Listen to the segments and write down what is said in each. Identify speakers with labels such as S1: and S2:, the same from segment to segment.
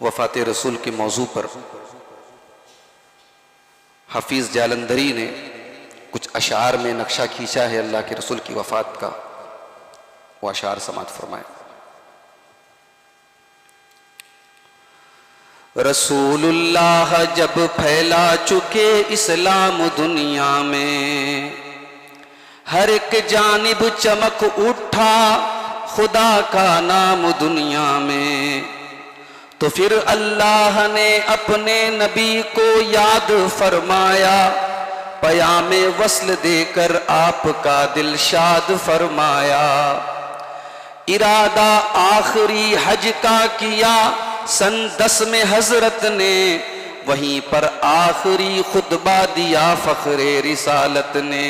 S1: वफ़ात रसूल के मौजू पर हफीज़ जालंधरी ने कुछ अशार में नक्शा खींचा है अल्लाह के रसूल की वफ़ात का। वो अशार समात फरमाए। रसूलुल्लाह जब फैला चुके इस्लाम दुनिया में, हर एक जानिब चमक उठा खुदा का नाम दुनिया में। तो फिर अल्लाह ने अपने नबी को याद फरमाया, पयामे वस्ल देकर आपका दिल शाद फरमाया। इरादा आखिरी हज का किया सन 10 में हजरत ने, वहीं पर आखिरी खुतबा दिया फखरे रिसालत ने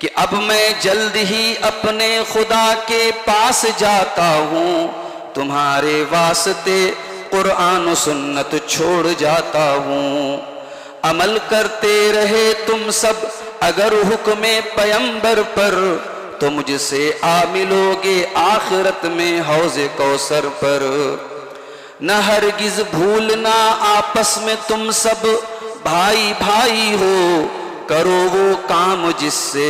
S1: कि अब मैं जल्द ही अपने खुदा के पास जाता हूँ, तुम्हारे वास्ते कुरान और सुन्नत छोड़ जाता हूँ। अमल करते रहे तुम सब अगर हुक्मे पैगंबर पर, तो मुझसे आ मिलोगे आखिरत में हौज़े कौसर पर। न हरगिज भूलना आपस में तुम सब भाई भाई हो, करो वो काम जिससे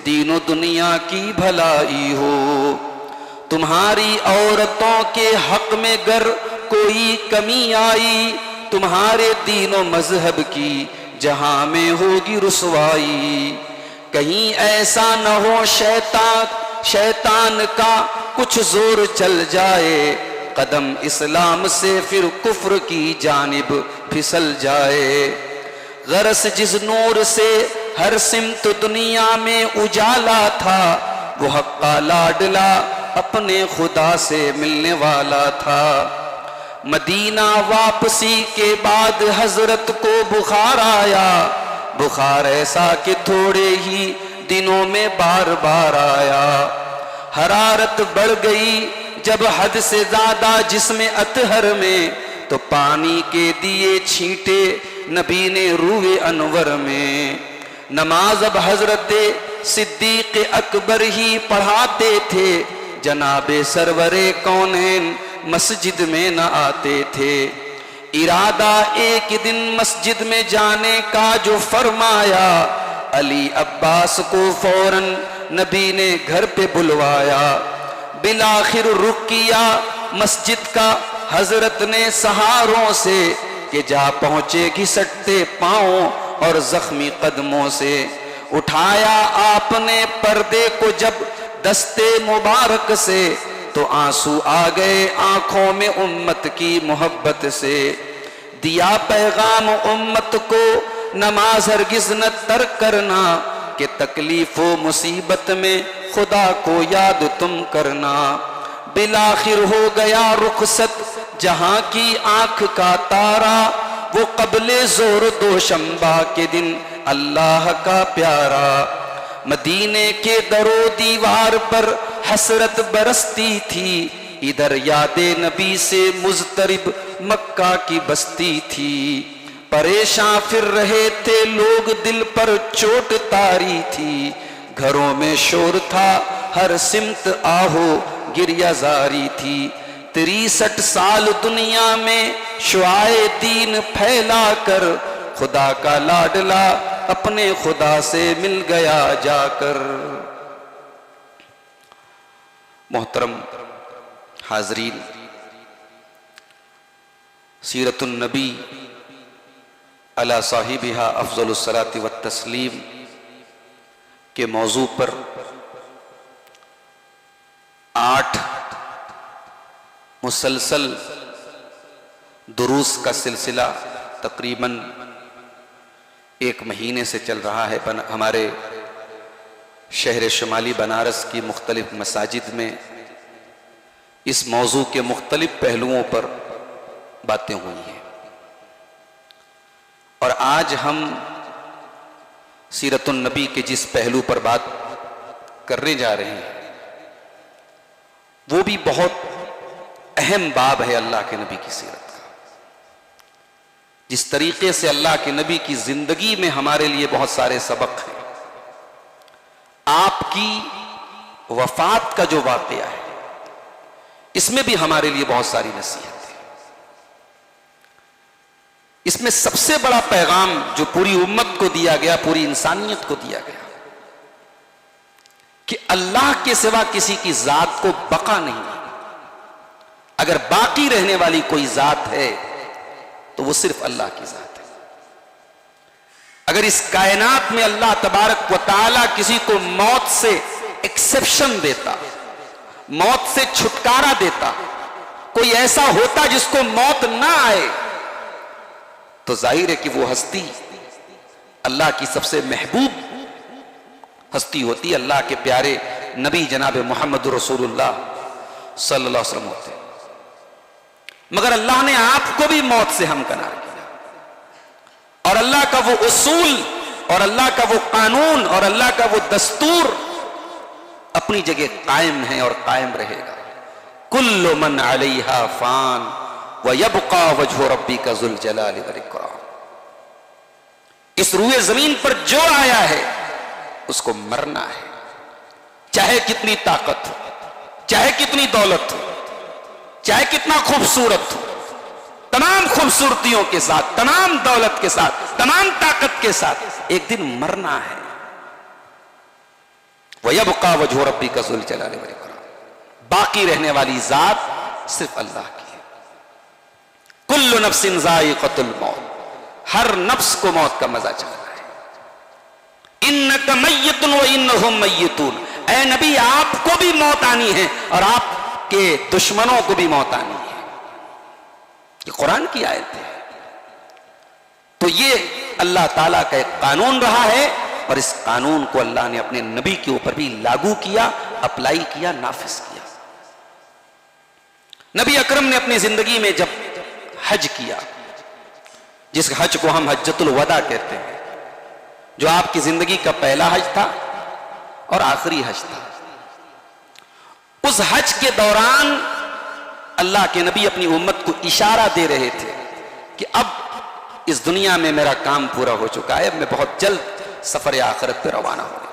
S1: दीनो दुनिया की भलाई हो। तुम्हारी औरतों के हक में गर कोई कमी आई, तुम्हारे दीनो मजहब की जहां में होगी रुसवाई। कहीं ऐसा न हो शैतान का कुछ जोर चल जाए, कदम इस्लाम से फिर कुफ्र की जानिब फिसल जाए। गरस जिस नूर से हर सिमत दुनिया में उजाला था, वो हक का लाडला अपने खुदा से मिलने वाला था। मदीना वापसी के बाद हजरत को बुखार आया, बुखार ऐसा कि थोड़े ही दिनों में बार बार आया। हरारत बढ़ गई जब हद से ज्यादा जिस्म अतहर में, तो पानी के दिए छींटे नबी ने रूए अनवर में। नमाज अब हजरत सिद्दीक अकबर ही पढ़ाते थे, जनाबे सरवरे कौनैन मस्जिद में न आते थे। इरादा एक दिन मस्जिद में जाने का जो फरमाया, अली अब्बास को फौरन नबी ने घर पे बुलवाया। बिलाखिर रुख किया मस्जिद का हजरत ने सहारों से, कि जा पहुंचे घिसटते पांव और जख्मी कदमों से। उठाया आपने पर्दे को जब दस्ते मुबारक से, तो आंसू आ गए आंखों में उम्मत की मोहब्बत से। दिया पैगाम उम्मत को नमाज हरगिज न तर्क करना, कि तकलीफ व मुसीबत में खुदा को याद तुम करना। बिलाखिर हो गया रुखसत जहां की आंख का तारा, वो कबले जोर दोशंबा के दिन अल्लाह का प्यारा। मदीने के दरो दीवार पर हसरत बरसती थी, इधर यादे नबी से मुजतरिब मक्का की बस्ती थी। परेशान फिर रहे थे लोग, दिल पर चोट तारी थी। घरों में शोर था हर सिमत आहो गिरिया जारी थी। 63 साल दुनिया में शुआए दीन फैला कर, खुदा का लाडला अपने खुदा से मिल गया जाकर। मोहतरम हाजरीन, सीरतुन नबी अला साहिबिहा अफजलुस सलाति व तस्लीम के मौजू पर 8 मुसलसल दुरूस का सिलसिला तकरीबन 1 महीने से चल रहा है। हमारे शहर शुमाली बनारस की मुख्तलिफ मसाजिद में इस मौजू के मुख्तलिफ पहलुओं पर बातें हुई हैं, और आज हम सीरतुन नबी के जिस पहलू पर बात करने जा रहे हैं, वो भी बहुत अहम बाब है अल्लाह के नबी की सीरत का। जिस तरीके से अल्लाह के नबी की जिंदगी में हमारे लिए बहुत सारे सबक हैं, आपकी वफात का जो वाकया है, इसमें भी हमारे लिए बहुत सारी नसीहत है। इसमें सबसे बड़ा पैगाम जो पूरी उम्मत को दिया गया, पूरी इंसानियत को दिया गया, कि अल्लाह के सिवा किसी की जात को बका नहीं। अगर बाकी रहने वाली कोई जात है तो वो सिर्फ अल्लाह की जात है। अगर इस कायनात में अल्लाह तबारक व तआला किसी को मौत से एक्सेप्शन देता, मौत से छुटकारा देता, कोई ऐसा होता जिसको मौत ना आए, तो जाहिर है कि वो हस्ती अल्लाह की सबसे महबूब हस्ती होती, अल्लाह के प्यारे नबी जनाब मोहम्मद रसूलुल्लाह सल्लल्लाहु अलैहि वसल्लम होते। मगर अल्लाह ने आपको भी मौत से हमकनार किया, और अल्लाह का वो उसूल और अल्लाह का वो कानून और अल्लाह का वो दस्तूर अपनी जगह कायम है और कायम रहेगा। कुल्लु मन अलैहा फान व यबका वजहु रब्बिका जुल जलाली वल इकराम। इस रूए जमीन पर जो आया है उसको मरना है, चाहे कितनी ताकत हो, चाहे कितनी दौलत हो, चाहे कितना खूबसूरत हो, तमाम खूबसूरतियों के साथ, तमाम दौलत के साथ, तमाम ताकत के साथ एक दिन मरना है। वयबका वजहु रब्बिका जुल जलाली वल इकराम। बाकी रहने वाली जात सिर्फ अल्लाह की है। कुल्लु नफ्सिन ज़ाइक़तुल मौत। हर नफ्स को मौत का मजा चखना है। इन्नका मय्यतुन व इन्नहुम मय्यतून। ऐ नबी, आपको भी मौत आनी है और आपके दुश्मनों को भी मौत आनी है। ये कुरान की आयत है। तो ये अल्लाह ताला का एक कानून रहा है, और इस कानून को अल्लाह ने अपने नबी के ऊपर भी लागू किया, अप्लाई किया, नाफिज किया। नबी अकरम ने अपनी जिंदगी में जब हज किया, जिस हज को हम हज्जतुल वदा कहते हैं, जो आपकी जिंदगी का पहला हज था और आखिरी हज था, उस हज के दौरान अल्लाह के नबी अपनी उम्मत को इशारा दे रहे थे कि अब इस दुनिया में मेरा काम पूरा हो चुका है, मैं बहुत जल्द सफर आखिरत पे रवाना हो गया।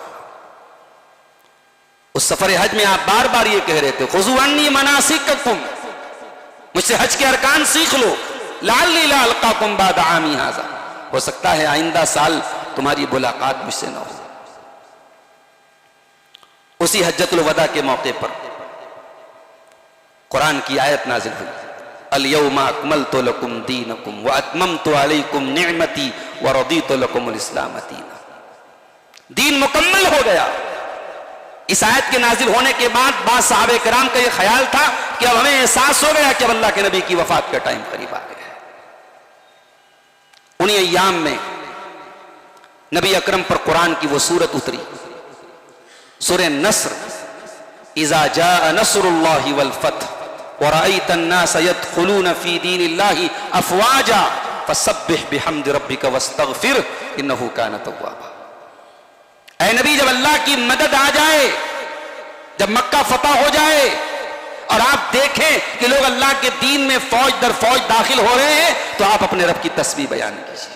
S1: उस सफर हज में आप बार बार ये कह रहे थे, खुज़ू अन्नी मनासिककुम, मुझसे हज के अरकान सीख लो, लअल्ली ला अल्काकुम बाद आमी हाज़ा, हो सकता है आइंदा साल तुम्हारी मुलाकात मुझसे न हो। उसी हज्जतुल वदा के मौके पर कुरान की आयत नाजिल हुई, अल यौमा अकमलतु लकुम दीनकुम व अतममतु अलैकुम निअमती व रदीतु लकुमुल इस्लाम दीना। दीन मुकम्मल हो गया। इस आयत के नाजिल होने के बाद बाद सहाबे किराम का यह ख्याल था कि अब हमें एहसास हो गया कि अब अल्लाह के नबी की वफात का टाइम करीब आ गया है। उन्हीं अय्याम में नबी अकरम पर कुरान की वो सूरत उतरी, सूरह नस्र, इज़ा जाअ नस्रुल्लाहि वल फतह व रअयतन नास यदखुलून फी दीनिल्लाहि अफ़वाजा फसब्बिह बिहम्दि रब्बिका वस्तगफिर इन्नहु कान तव्वाबा। ऐ नबी, जब अल्लाह की मदद आ जाए, जब मक्का फतह हो जाए और आप देखें कि लोग अल्लाह के दीन में फौज दर फौज दाखिल हो रहे हैं, तो आप अपने रब की तस्बीह बयान कीजिए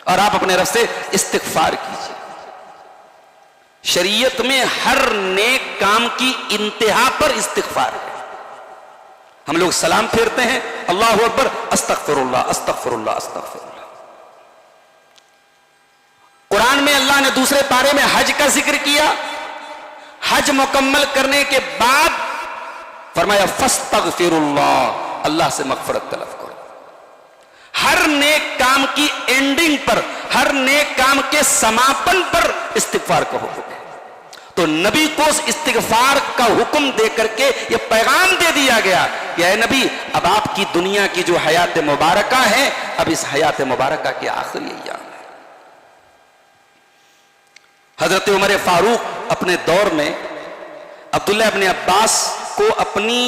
S1: और आप अपने रब से इस्तिग़फ़ार कीजिए। शरीयत में हर नेक काम की इंतहा पर इस्तिग़फ़ार है। हम लोग सलाम फेरते हैं, अल्लाहु अकबर, अस्तग़फ़िरुल्लाह अस्तग़फ़िरुल्लाह अस्तग़फ़िरुल्लाह। कुरान में अल्लाह ने दूसरे पारे में हज का जिक्र किया। हज मुकम्मल करने के बाद फरमाया फस्तगफिरुल्लाह, अल्लाह से मग़फ़िरत तलब करो। हर नेक काम की एंडिंग पर, हर नेक काम के समापन पर इस्तिग़फ़ार का हुक्म है। तो नबी को इस्तिग़फ़ार का हुक्म दे करके यह पैगाम दे दिया गया कि ऐ नबी, अब आपकी दुनिया की जो हयात मुबारका है, अब इस हयात मुबारका के आखिरी अय्याम है। हजरत उमर फारूक अपने दौर में अब्दुल्लाह इब्न अब्बास को अपनी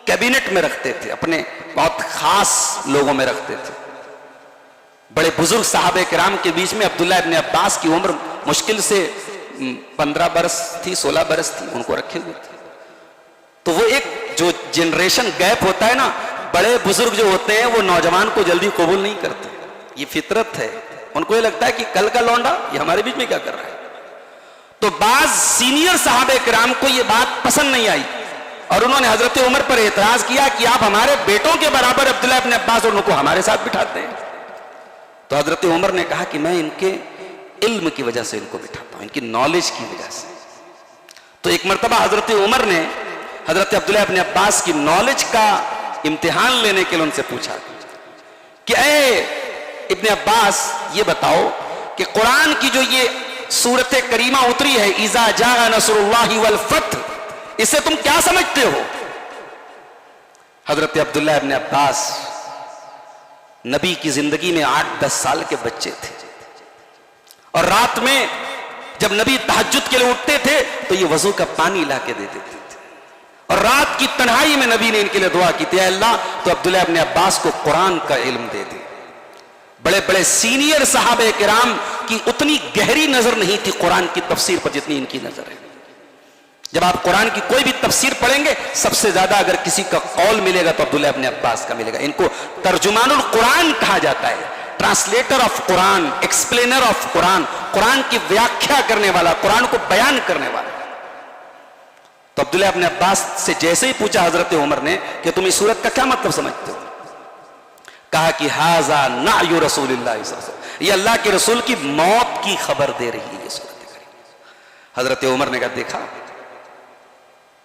S1: कैबिनेट में रखते थे, अपने बहुत खास लोगों में रखते थे। बड़े बुजुर्ग साहबे किराम के बीच में अब्दुल्लाह इब्न अब्बास की उम्र मुश्किल से 15 बरस थी, 16 बरस थी, उनको रखे हुए थे। तो वो एक जो जनरेशन गैप होता है ना, बड़े बुजुर्ग जो होते हैं वो नौजवान को जल्दी कबूल नहीं करते, ये फितरत है। उनको ये लगता है कि कल का लौंडा ये हमारे बीच में क्या कर रहा है। तो बाज सीनियर साहबे किराम को ये बात पसंद नहीं आई और उन्होंने हजरत उमर पर एतराज किया कि आप हमारे बेटों के बराबर अब्दुल्लाह इब्न अब्बास और उनको हमारे साथ बिठाते हैं। तो हजरत उमर ने कहा कि मैं इनके इल्म की वजह से इनको बिठाता हूं, इनकी नॉलेज की वजह से। तो एक मरतबा हजरत उमर ने हजरत अब्दुल्लाह इब्न अब्बास की नॉलेज का इम्तिहान लेने के लिए उनसे पूछा कि ए इब्न अब्बास, ये बताओ कि कुरान की जो ये सूरत करीमा उतरी है, इज़ा जाअ नस्रुल्लाहि वल फथ, इसे तुम क्या समझते हो? हजरत अब्दुल्लाह इब्न अब्बास नबी की जिंदगी में 8-10 साल के बच्चे थे, और रात में जब नबी तहज्जुद के लिए उठते थे तो ये वजू का पानी ला के दे देते थे, और रात की तन्हाई में नबी ने इनके लिए दुआ की थी, अल्लाह तो अब्दुल्लाह इब्न अब्बास को कुरान का इल्म दे दे। बड़े बड़े सीनियर सहाबे किराम की उतनी गहरी नजर नहीं थी कुरान की तफसीर पर जितनी इनकी नजर है। जब आप कुरान की कोई भी तफसीर पढ़ेंगे, सबसे ज्यादा अगर किसी का कौल मिलेगा तो अब्दुल्लाह इब्न अब्बास का मिलेगा। इनको तर्जुमानुल कुरान कहा जाता है, translator of Quran, explainer of Quran, Quran की व्याख्या करने वाला, कुरान को बयान करने वाला। तो अब्दुल्लाह इब्न अब्बास से जैसे ही पूछा हजरत उमर ने कि तुम इस सूरत का क्या मतलब समझते हो, कहा कि हाजा नायु रसूलिल्लाह, ये अल्लाह के रसूल की मौत की खबर दे रही है ये सूरत। हजरत उमर ने कहा, देखा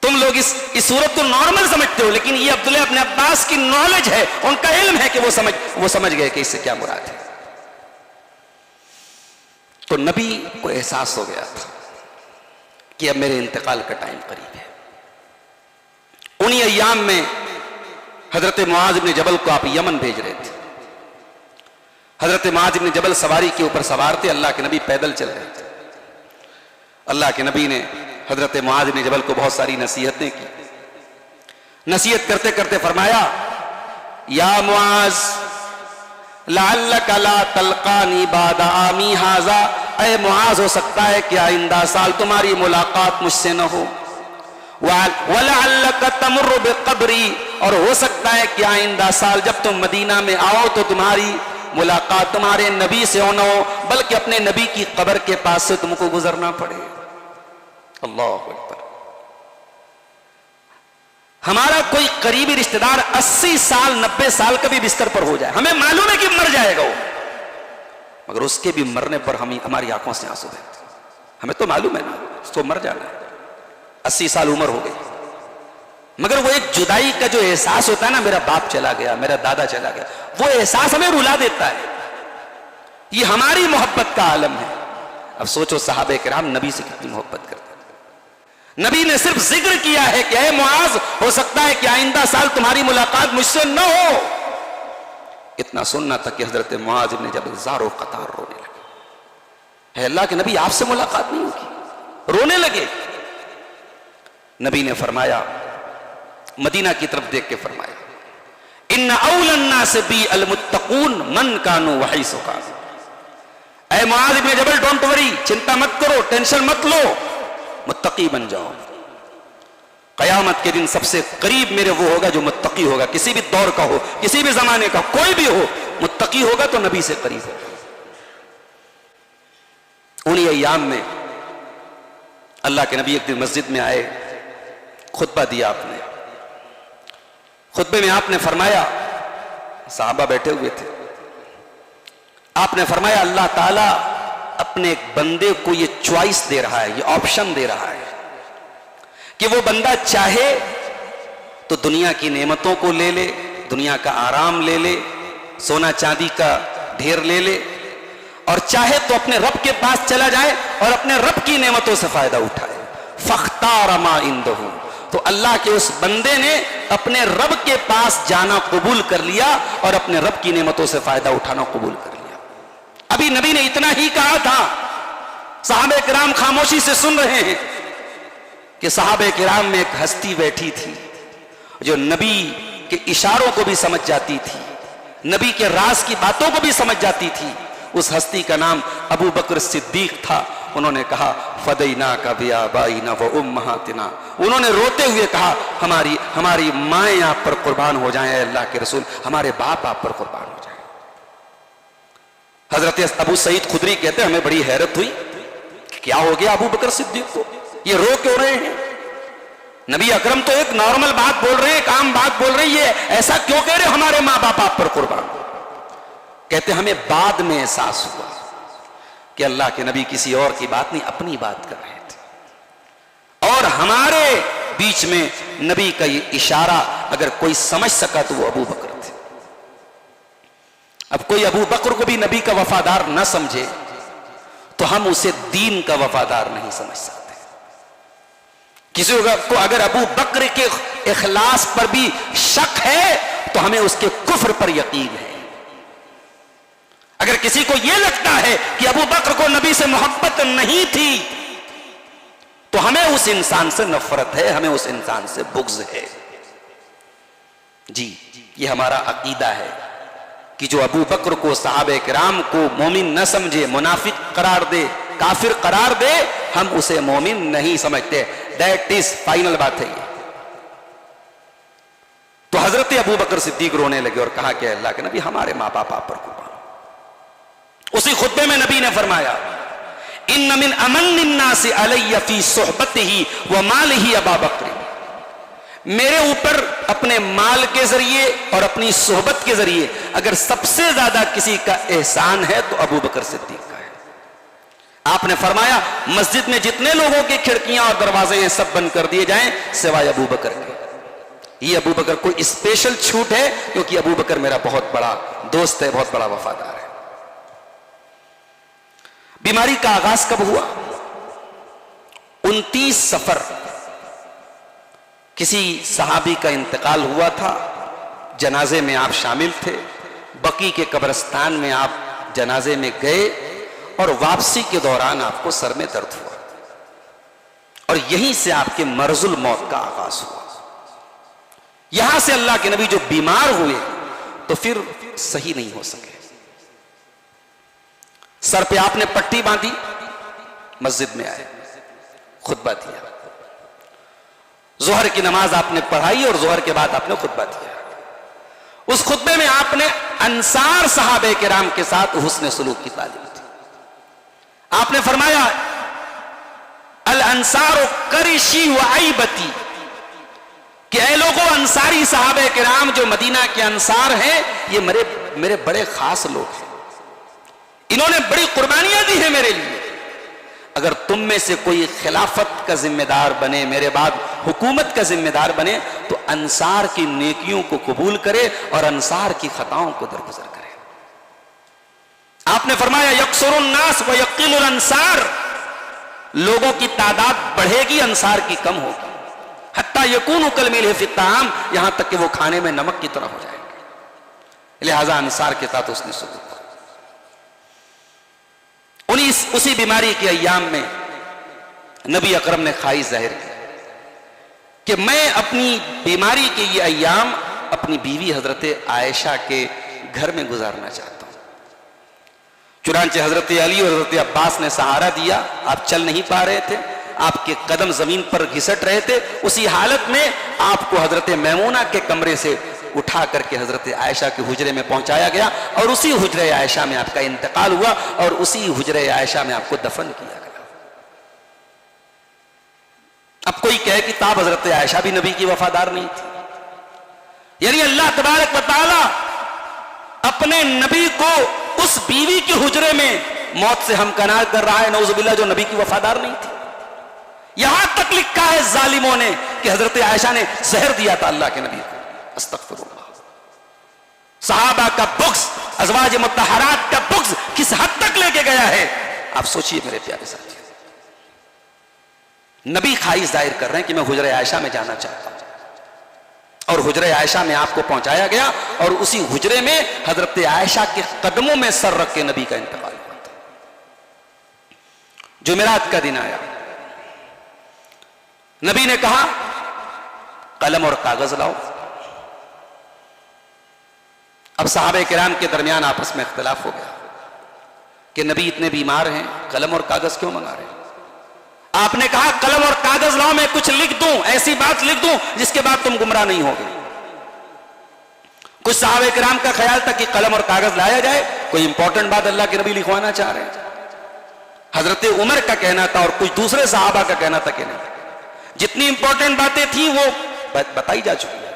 S1: तुम लोग इस सूरत को नॉर्मल समझते हो, लेकिन ये अब्दुल्लाह इब्न अब्बास की नॉलेज है, उनका इल्म है कि वो समझ गए कि इससे क्या मुराद है। तो नबी को एहसास हो गया था कि अब मेरे इंतकाल का टाइम करीब है। उन्हीं अय्याम में हजरत मुआज इब्न जबल को आप यमन भेज रहे थे। हजरत मुआज इब्न जबल सवारी के ऊपर सवार थे, अल्लाह के नबी पैदल चल रहे थे। अल्लाह के नबी ने हजरत मुआज इब्न जबल को बहुत सारी नसीहतें की। नसीहत करते करते फरमाया, या मुआज लअल्लका ला तल्कानी बादा आमी हाजा, ऐ मुआज, हो सकता है कि आइंदा साल तुम्हारी मुलाकात मुझसे न हो। वलअल्लका तमुर्रु बिक़ब्री, और हो सकता है कि आइंदा साल जब तुम मदीना में आओ तो तुम्हारी मुलाकात तुम्हारे नबी से हो न हो, बल्कि अपने नबी की कब्र के पास से तुमको गुजरना पड़े। अल्लाह अकबर। हमारा कोई करीबी रिश्तेदार 80 साल 90 साल का भी बिस्तर पर हो जाए, हमें मालूम है कि मर जाएगा वो, मगर उसके भी मरने पर हमारी आंखों से आंसू बहते, हमें तो मालूम है ना उसको मर जाना है, 80 साल उम्र हो गई, मगर वो एक जुदाई का जो एहसास होता है ना, मेरा बाप चला गया, मेरा दादा चला गया, वो एहसास हमें रुला देता है। ये हमारी मोहब्बत का आलम है। अब सोचो सहाबे किराम नबी से कितनी मोहब्बत करते। नबी ने सिर्फ जिक्र किया है कि ऐ मुआज, हो सकता है कि आइंदा साल तुम्हारी मुलाकात मुझसे न हो। इतना सुनना था कि हजरत मुआज इब्न जबल ज़ारो कतार रोने लगे। अल्लाह के नबी, आपसे मुलाकात नहीं होगी, रोने लगे। नबी ने फरमाया, मदीना की तरफ देख के फरमाया, इन्ना औलन नास बी अल मुत्तकून मन कानू वहैसु कानू। ऐ मुआज इब्न जबल, डोंट वरी, चिंता मत करो, टेंशन मत लो, मुत्तकी बन जाओ। कयामत के दिन सबसे करीब मेरे वो होगा जो मुत्तकी होगा, किसी भी दौर का हो, किसी भी जमाने का, कोई भी हो, मुत्तकी होगा तो नबी से करीब होगा। उन्हीं अय्याम में अल्लाह के नबी एक दिन मस्जिद में आए, खुतबा दिया आपने। खुतबे में आपने फरमाया, साहबा बैठे हुए थे, आपने फरमाया अल्लाह ताला अपने एक बंदे को ये चॉइस दे रहा है, ये ऑप्शन दे रहा है कि वो बंदा चाहे तो दुनिया की नेमतों को ले ले, दुनिया का आराम ले ले, सोना चांदी का ढेर ले ले, और चाहे तो अपने रब के पास चला जाए और अपने रब की नेमतों से फायदा उठाए। फख्तार मा इंदहू, तो अल्लाह के उस बंदे ने अपने रब के पास जाना कबूल कर लिया और अपने रब की नेमतों से फायदा उठाना कबूल कर लिया। अभी नबी ने इतना ही कहा था, सहाबे किराम खामोशी से सुन रहे हैं कि सहाबे किराम में एक हस्ती बैठी थी जो नबी के इशारों को भी समझ जाती थी, नबी के राज की बातों को भी समझ जाती थी। उस हस्ती का नाम अबू बकर सिद्दीक था। उन्होंने कहा, फदैना का बिआबाइना व उम्महातिना, उन्होंने रोते हुए कहा, हमारी माएं आप पर कुर्बान हो जाएं अल्लाह के रसूल, हमारे बाप आप पर कुर्बान हो जाएं। हजरत अबू सईद खुदरी कहते हैं, हमें बड़ी हैरत हुई, क्या हो गया अबू बकर सिद्दीक को, ये रो क्यों रहे हैं? नबी अकरम तो एक नॉर्मल बात बोल रहे हैं, एक आम बात बोल रहे हैं, ये ऐसा क्यों कह रहे हमारे माँ बाप आप पर कुर्बान? कहते हमें बाद में एहसास हुआ कि अल्लाह के नबी किसी और की बात नहीं, अपनी बात कर रहे थे। और हमारे बीच में नबी का ये इशारा अगर कोई समझ सका तो वो अबू बकर थे। अब कोई अबू बकर को भी नबी का वफादार न समझे तो हम उसे दीन का वफादार नहीं समझ सकते। किसी को अगर अबू बकर के इखलास पर भी शक है तो हमें उसके कुफ्र पर यकीन है। अगर किसी को यह लगता है कि अबू बकर को नबी से मोहब्बत नहीं थी तो हमें उस इंसान से नफरत है, हमें उस इंसान से बुग़्ज़ है। जी, ये हमारा अकीदा है कि जो अबू बकर को, सहाबे किराम को मोमिन न समझे, मुनाफिक करार दे, काफिर करार दे, हम उसे मोमिन नहीं समझते। दैट इज फाइनल बात है ये। तो हजरत अबू बकर सिद्दीक रोने लगे और कहा कि अल्लाह के नबी हमारे माँ बाप आप पर कुर्बान। उसी खुतबे में नबी ने फरमाया इन्न मिन अमन्निन्नासि अलैया फी सुहबतिही व मालिही अबा बकर, मेरे ऊपर अपने माल के जरिए और अपनी सोहबत के जरिए अगर सबसे ज्यादा किसी का एहसान है तो अबू बकर सिद्दीक का है। आपने फरमाया मस्जिद में जितने लोगों की खिड़कियां और दरवाजे हैं सब बंद कर दिए जाएं सिवाय अबू बकर के। ये अबू बकर कोई स्पेशल छूट है क्योंकि अबू बकर मेरा बहुत बड़ा दोस्त है, बहुत बड़ा वफादार है। बीमारी का आगाज कब हुआ? 29 सफर किसी सहाबी का इंतकाल हुआ था, जनाजे में आप शामिल थे, बकी के कब्रिस्तान में आप जनाजे में गए और वापसी के दौरान आपको सर में दर्द हुआ और यहीं से आपके मर्जुल मौत का आगाज हुआ। यहां से अल्लाह के नबी जो बीमार हुए तो फिर सही नहीं हो सके। सर पे आपने पट्टी बांधी, मस्जिद में आए, खुतबा दिया, जोहर की नमाज आपने पढ़ाई और जोहर के बाद आपने खुतबा दिया। उस खुतबे में आपने अंसार सहाबे किराम के साथ हुस्न सलूक की तालीम दी। आपने फरमाया अल अंसार करिशी व आइबती, कि ऐ लोगों अंसारी सहाबे किराम जो मदीना के अंसार हैं ये मेरे बड़े खास लोग हैं, इन्होंने बड़ी कुर्बानियां दी हैं मेरे लिए। अगर तुम में से कोई खिलाफत का जिम्मेदार बने, मेरे बाद हुकूमत का जिम्मेदार बने तो अंसार की नेकियों को कबूल करे और अंसार की खताओं को दरगुजर करे। आपने फरमाया यक्सुरुन नास व यक़िलुल अंसार, लोगों की तादाद बढ़ेगी, अंसार की कम होगी। हत्ता यकूनु कल मिल फी ताम, यहां तक कि वो खाने में नमक की तरह हो जाएंगे। लिहाजा अंसार के साथ उसने सलूक। उसी बीमारी के अय्याम में नबी अकरम ने ख्वाहिश जाहिर की कि मैं अपनी बीमारी के ये अय्याम अपनी बीवी हजरत आयशा के घर में गुजारना चाहता हूं। चुनांचे हजरत अली और हजरत अब्बास ने सहारा दिया, आप चल नहीं पा रहे थे, आपके कदम जमीन पर घिसट रहे थे। उसी हालत में आपको हजरत मैमूना के कमरे से उठा करके हजरत आयशा के हुजरे में पहुंचाया गया और उसी हुजरे आयशा में आपका इंतकाल हुआ और उसी हुजरे आयशा में आपको दफन किया गया। अब कोई कहे कि ताब हजरत आयशा भी नबी की वफादार नहीं थी, यानी अल्लाह तबारक व तआला अपने नबी को उस बीवी के हुजरे में मौत से हमकनार कर रहा है, नऊजुबिल्लाह, जो नबी की वफादार नहीं थी। यहां तक लिखा है जालिमों ने कि हजरत आयशा ने जहर दिया था अल्लाह के नबी को। अस्तगफिरुल्लाह। सहाबा का बुग़्ज़, अज़वाज मुत्तहरात का बुग़्ज़ किस हद तक लेके गया है आप सोचिए मेरे प्यारे साथी। नबी ख्वाहिश जाहिर कर रहे हैं कि मैं हुजरे आयशा में जाना चाहता हूं और हुजरे आयशा में आपको पहुंचाया गया और उसी हुजरे में हजरत आयशा के कदमों में सर रख के नबी का इंतकाल हुआ था। जुमेरात का दिन आया, नबी ने कहा कलम और कागज लाओ। अब सहाबे किराम के दरमियान आपस में इख्तिलाफ हो गया कि नबी इतने बीमार हैं, कलम और कागज क्यों मंगा रहे हैं? आपने कहा कलम और कागज लाओ, मैं कुछ लिख दूं, ऐसी बात लिख दूं जिसके बाद तुम गुमराह नहीं होगे। कुछ सहाबे किराम का ख्याल था कि कलम और कागज लाया जाए, कोई इंपॉर्टेंट बात अल्लाह के नबी लिखवाना चाह रहे हैं। हजरत उमर का कहना था और कुछ दूसरे सहाबा का कहना था कि नहीं, जितनी इंपॉर्टेंट बातें थी वो बताई जा चुकी है।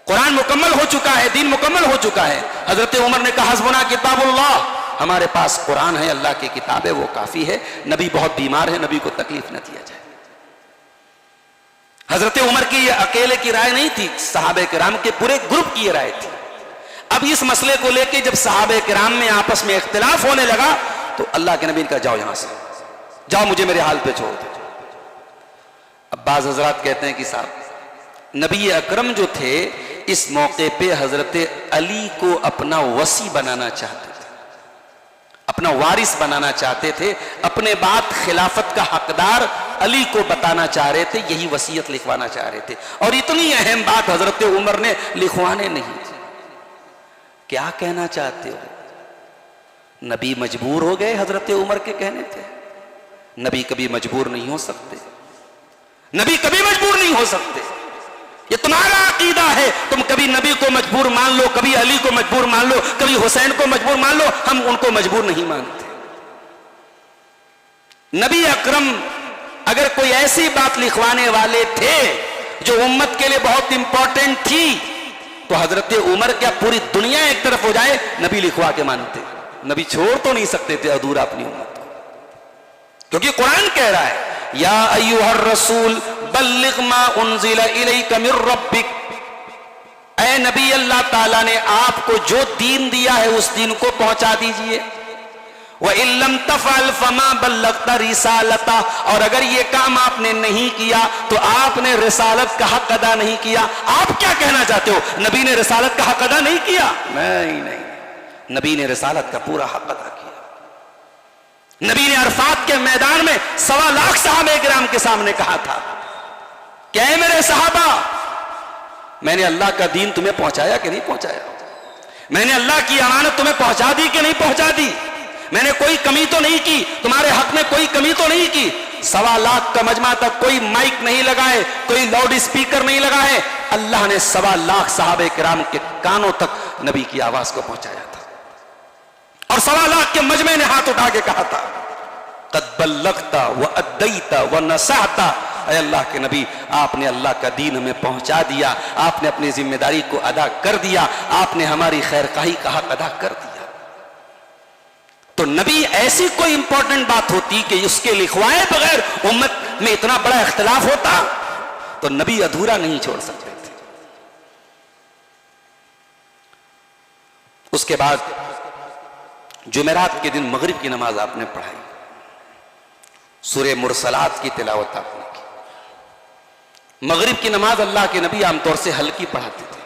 S1: कुरान मुकम्मल हो चुका है, दीन मुकम्मल हो चुका है। हजरत उमर ने कहा हस्बुना किताबुल्लाह, हमारे पास कुरान है, अल्लाह की किताब है, वो काफी है। नबी बहुत बीमार है, नबी को तकलीफ न दिया जाए। हजरत उमर की ये अकेले की राय नहीं थी, सहाबे किराम के पूरे ग्रुप की ये राय थी। अब इस मसले को लेकर जब सहाबे किराम में आपस में इख्तिलाफ होने लगा तो अल्लाह के नबी ने कहा जाओ यहां से, जाओ मुझे मेरे हाल पे छोड़ दो। अब बाज़ हजरात कहते हैं कि साहब नबी अकरम जो थे इस मौके पे हजरत अली को अपना वसी बनाना चाहते थे, अपना वारिस बनाना चाहते थे, अपने बाद खिलाफत का हकदार अली को बताना चाह रहे थे, यही वसीयत लिखवाना चाह रहे थे। और इतनी अहम बात हजरत उमर ने लिखवाने नहीं। क्या कहना चाहते हो? नबी मजबूर हो गए हजरत उमर के कहने थे? नबी कभी मजबूर नहीं हो सकते, नबी कभी मजबूर नहीं हो सकते। ये तुम्हारा अकीदा है, तुम कभी नबी को मजबूर मान लो, कभी अली को मजबूर मान लो, कभी हुसैन को मजबूर मान लो, हम उनको मजबूर नहीं मानते। नबी अकरम अगर कोई ऐसी बात लिखवाने वाले थे जो उम्मत के लिए बहुत इंपॉर्टेंट थी तो हजरत उमर क्या पूरी दुनिया एक तरफ हो जाए नबी लिखवा के मानते? नबी छोड़ तो नहीं सकते थे अधूरा अपनी उम्मत को, क्योंकि कुरान कह रहा है या अय्युहर रसूल बल्लिग मा उन्जिला इलैका मिर रब्बिक, ऐ नबी अल्लाह ताला ने आपको जो दीन दिया है उस दीन को पहुंचा दीजिए। व इल्लम तफअल फमा बल्लगता रिसालता, और अगर ये काम आपने नहीं किया तो आपने रिसालत का हक अदा नहीं किया। आप क्या कहना चाहते हो, नबी ने रिसालत का हक अदा नहीं किया? नहीं, नबी ने रिसालत का पूरा हक अदा किया। नबी ने अरफात के मैदान में 1.25 लाख सहाबे किराम के सामने कहा था, क्या है मेरे सहाबा, मैंने अल्लाह का दीन तुम्हें पहुंचाया कि नहीं पहुंचाया? मैंने अल्लाह की अमानत तुम्हें पहुंचा दी कि नहीं पहुंचा दी? मैंने कोई कमी तो नहीं की, तुम्हारे हक में कोई कमी तो नहीं की? 1.25 लाख का मजमा तक कोई माइक नहीं लगाए, कोई लाउड स्पीकर नहीं लगा है, अल्लाह ने 1.25 लाख सहाबे किराम के कानों तक नबी की आवाज को पहुंचाया था। और 1.25 लाख के मजमे ने हाथ उठा के कहा था कद बल्लगता व अद्दैता व नसहता, ऐ अल्लाह के नबी आपने अल्लाह का दीन हमें पहुंचा दिया, आपने अपनी जिम्मेदारी को अदा कर दिया, आपने हमारी खैरखाही का हक अदा कर दिया। तो नबी ऐसी कोई इंपॉर्टेंट बात होती कि उसके लिखवाए बगैर उम्मत में इतना बड़ा इख्तिलाफ होता तो नबी अधूरा नहीं छोड़ सकते थे। उसके बाद जुमेरात के दिन मगरिब की नमाज आपने पढ़ाई, सूरे मुरसलात की तिलावत आपने की। मगरिब की नमाज अल्लाह के नबी आमतौर से हल्की पढ़ाते थे,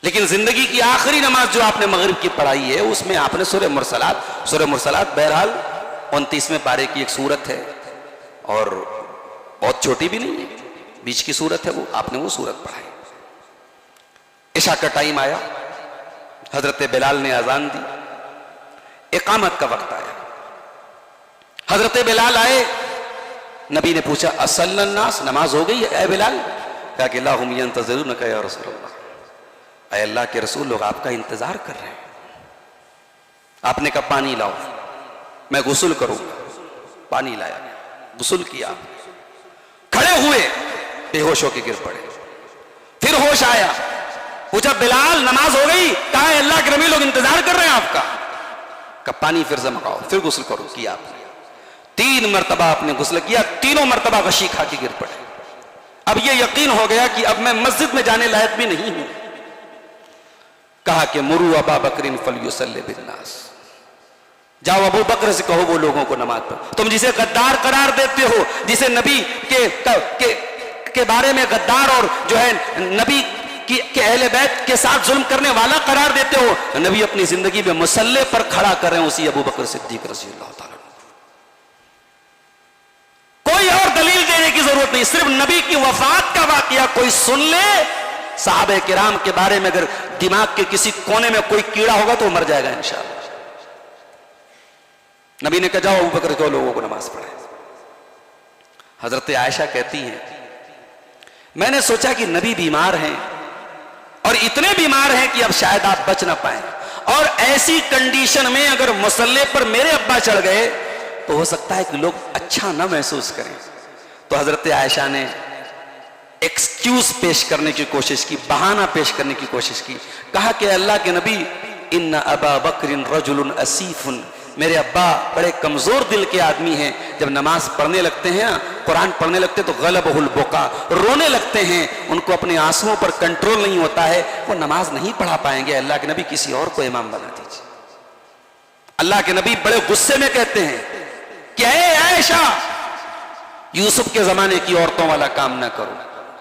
S1: लेकिन जिंदगी की आखिरी नमाज जो आपने मगरिब की पढ़ाई है उसमें आपने सूरे मुरसलात बहरहाल 29वें पारे की एक सूरत है और बहुत छोटी भी नहीं है, बीच की सूरत है, वो आपने वो सूरत पढ़ाई। इशा का टाइम आया, हजरत बिलाल ने अजान दी, इकामत का वक्त आया, हजरत बिलाल आए, नबी ने पूछा असल्लन्नास, नमाज हो गई है ऐ बिलाल? कहा कि अल्लाहुम यंतज़िरूनका या रसूलल्लाह, ऐ अल्लाह के रसूल लोग आपका इंतजार कर रहे हैं। आपने कहा पानी लाओ मैं गुस्ल करूंगा, पानी लाया, गुस्ल किया, खड़े हुए, बेहोश होकर गिर पड़े, फिर होश आया, पूछा बिलाल नमाज हो गई? कहा अल्लाह के नबी लोग इंतजार कर रहे हैं आपका। कहा पानी फिर से मंगाओ, फिर गुस्ल करो, किया आपने। 3 मरतबा आपने गुस्ल किया, तीनों मरतबा गशी खा के गिर पड़े। अब यह यकीन हो गया कि अब मैं मस्जिद में जाने लायक भी नहीं हूं। कहा कि मुरू अबा बकरिन फलयुसल्लि बिन्नास, जाओ अबू बकर से कहो वो लोगों को नमाज पढ़ो। तुम जिसे गद्दार करार देते हो, जिसे नबी के बारे में गद्दार और जो है नबी के अहले बैत के साथ जुल्म करने वाला करार देते हो, नबी अपनी जिंदगी में मुसल्ले पर खड़ा कर रहे हैं उसी अबू बकर सिद्दीक रज़ियल्लाहु ताला। कोई और दलील देने की जरूरत नहीं, सिर्फ नबी की वफात का वाकया कोई सुन ले, सहाबे किराम के बारे में अगर दिमाग के किसी कोने में कोई कीड़ा होगा तो मर जाएगा इंशाअल्लाह। नबी ने कहा जाओ अबू बकर को लोगों को नमाज पढ़े। हजरत आयशा कहती हैं मैंने सोचा कि नबी बीमार हैं और इतने बीमार हैं कि अब शायद आप बच ना पाए, और ऐसी कंडीशन में अगर मुसल्ले पर मेरे अब्बा चढ़ गए तो हो सकता है कि लोग अच्छा ना महसूस करें। तो हजरत आयशा ने एक्सक्यूज पेश करने की कोशिश की, बहाना पेश करने की कोशिश की। कहा कि अल्लाह के नबी, इन्ना अबा बकरिन रजुलुन असीफुन, मेरे अब्बा बड़े कमजोर दिल के आदमी हैं, जब नमाज पढ़ने लगते हैं, कुरान पढ़ने लगते हैं तो गलबहुल बुका, रोने लगते हैं, उनको अपने आंसुओं पर कंट्रोल नहीं होता है, वो नमाज नहीं पढ़ा पाएंगे। अल्लाह के नबी किसी और को इमाम बना दीजिए। अल्लाह के नबी बड़े गुस्से में कहते हैं कि ऐ आयशा, यूसुफ के जमाने की औरतों वाला काम ना करो।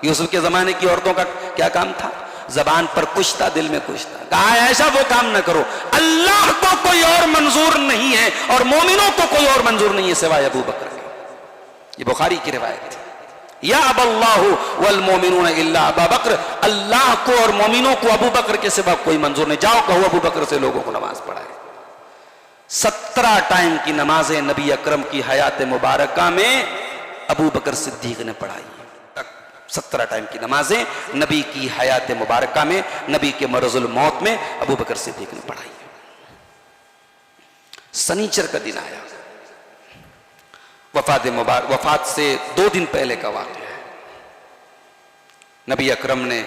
S1: यूसुफ के जमाने की औरतों का क्या काम था? जबान पर कुछ था, दिल में कुछ था। कहा ऐसा वो काम ना करो, अल्लाह को कोई और मंजूर नहीं है और मोमिनों को कोई और मंजूर नहीं है सिवाय अबू बकर के। ये बुखारी की रिवायत है। या अबल्लाहु वल मोमिनून इल्ला अबा बकर, अल्लाह को और मोमिनों को अबू बकर के सिवा कोई मंजूर नहीं। जाओ कहो अबू बकर से लोगों को नमाज पढ़ाए। 17 टाइम की नमाजें नबी अकरम की हयात मुबारका में अबू बकर सिद्दीक ने पढ़ाई। 17 टाइम की नमाजें नबी की हयात मुबारका में, नबी के मरजुल मौत में अबू बकर सिद्दीक ने पढ़ाई। सनीचर का दिन आया, वफात से 2 दिन पहले का वाक़या है। नबी अकरम ने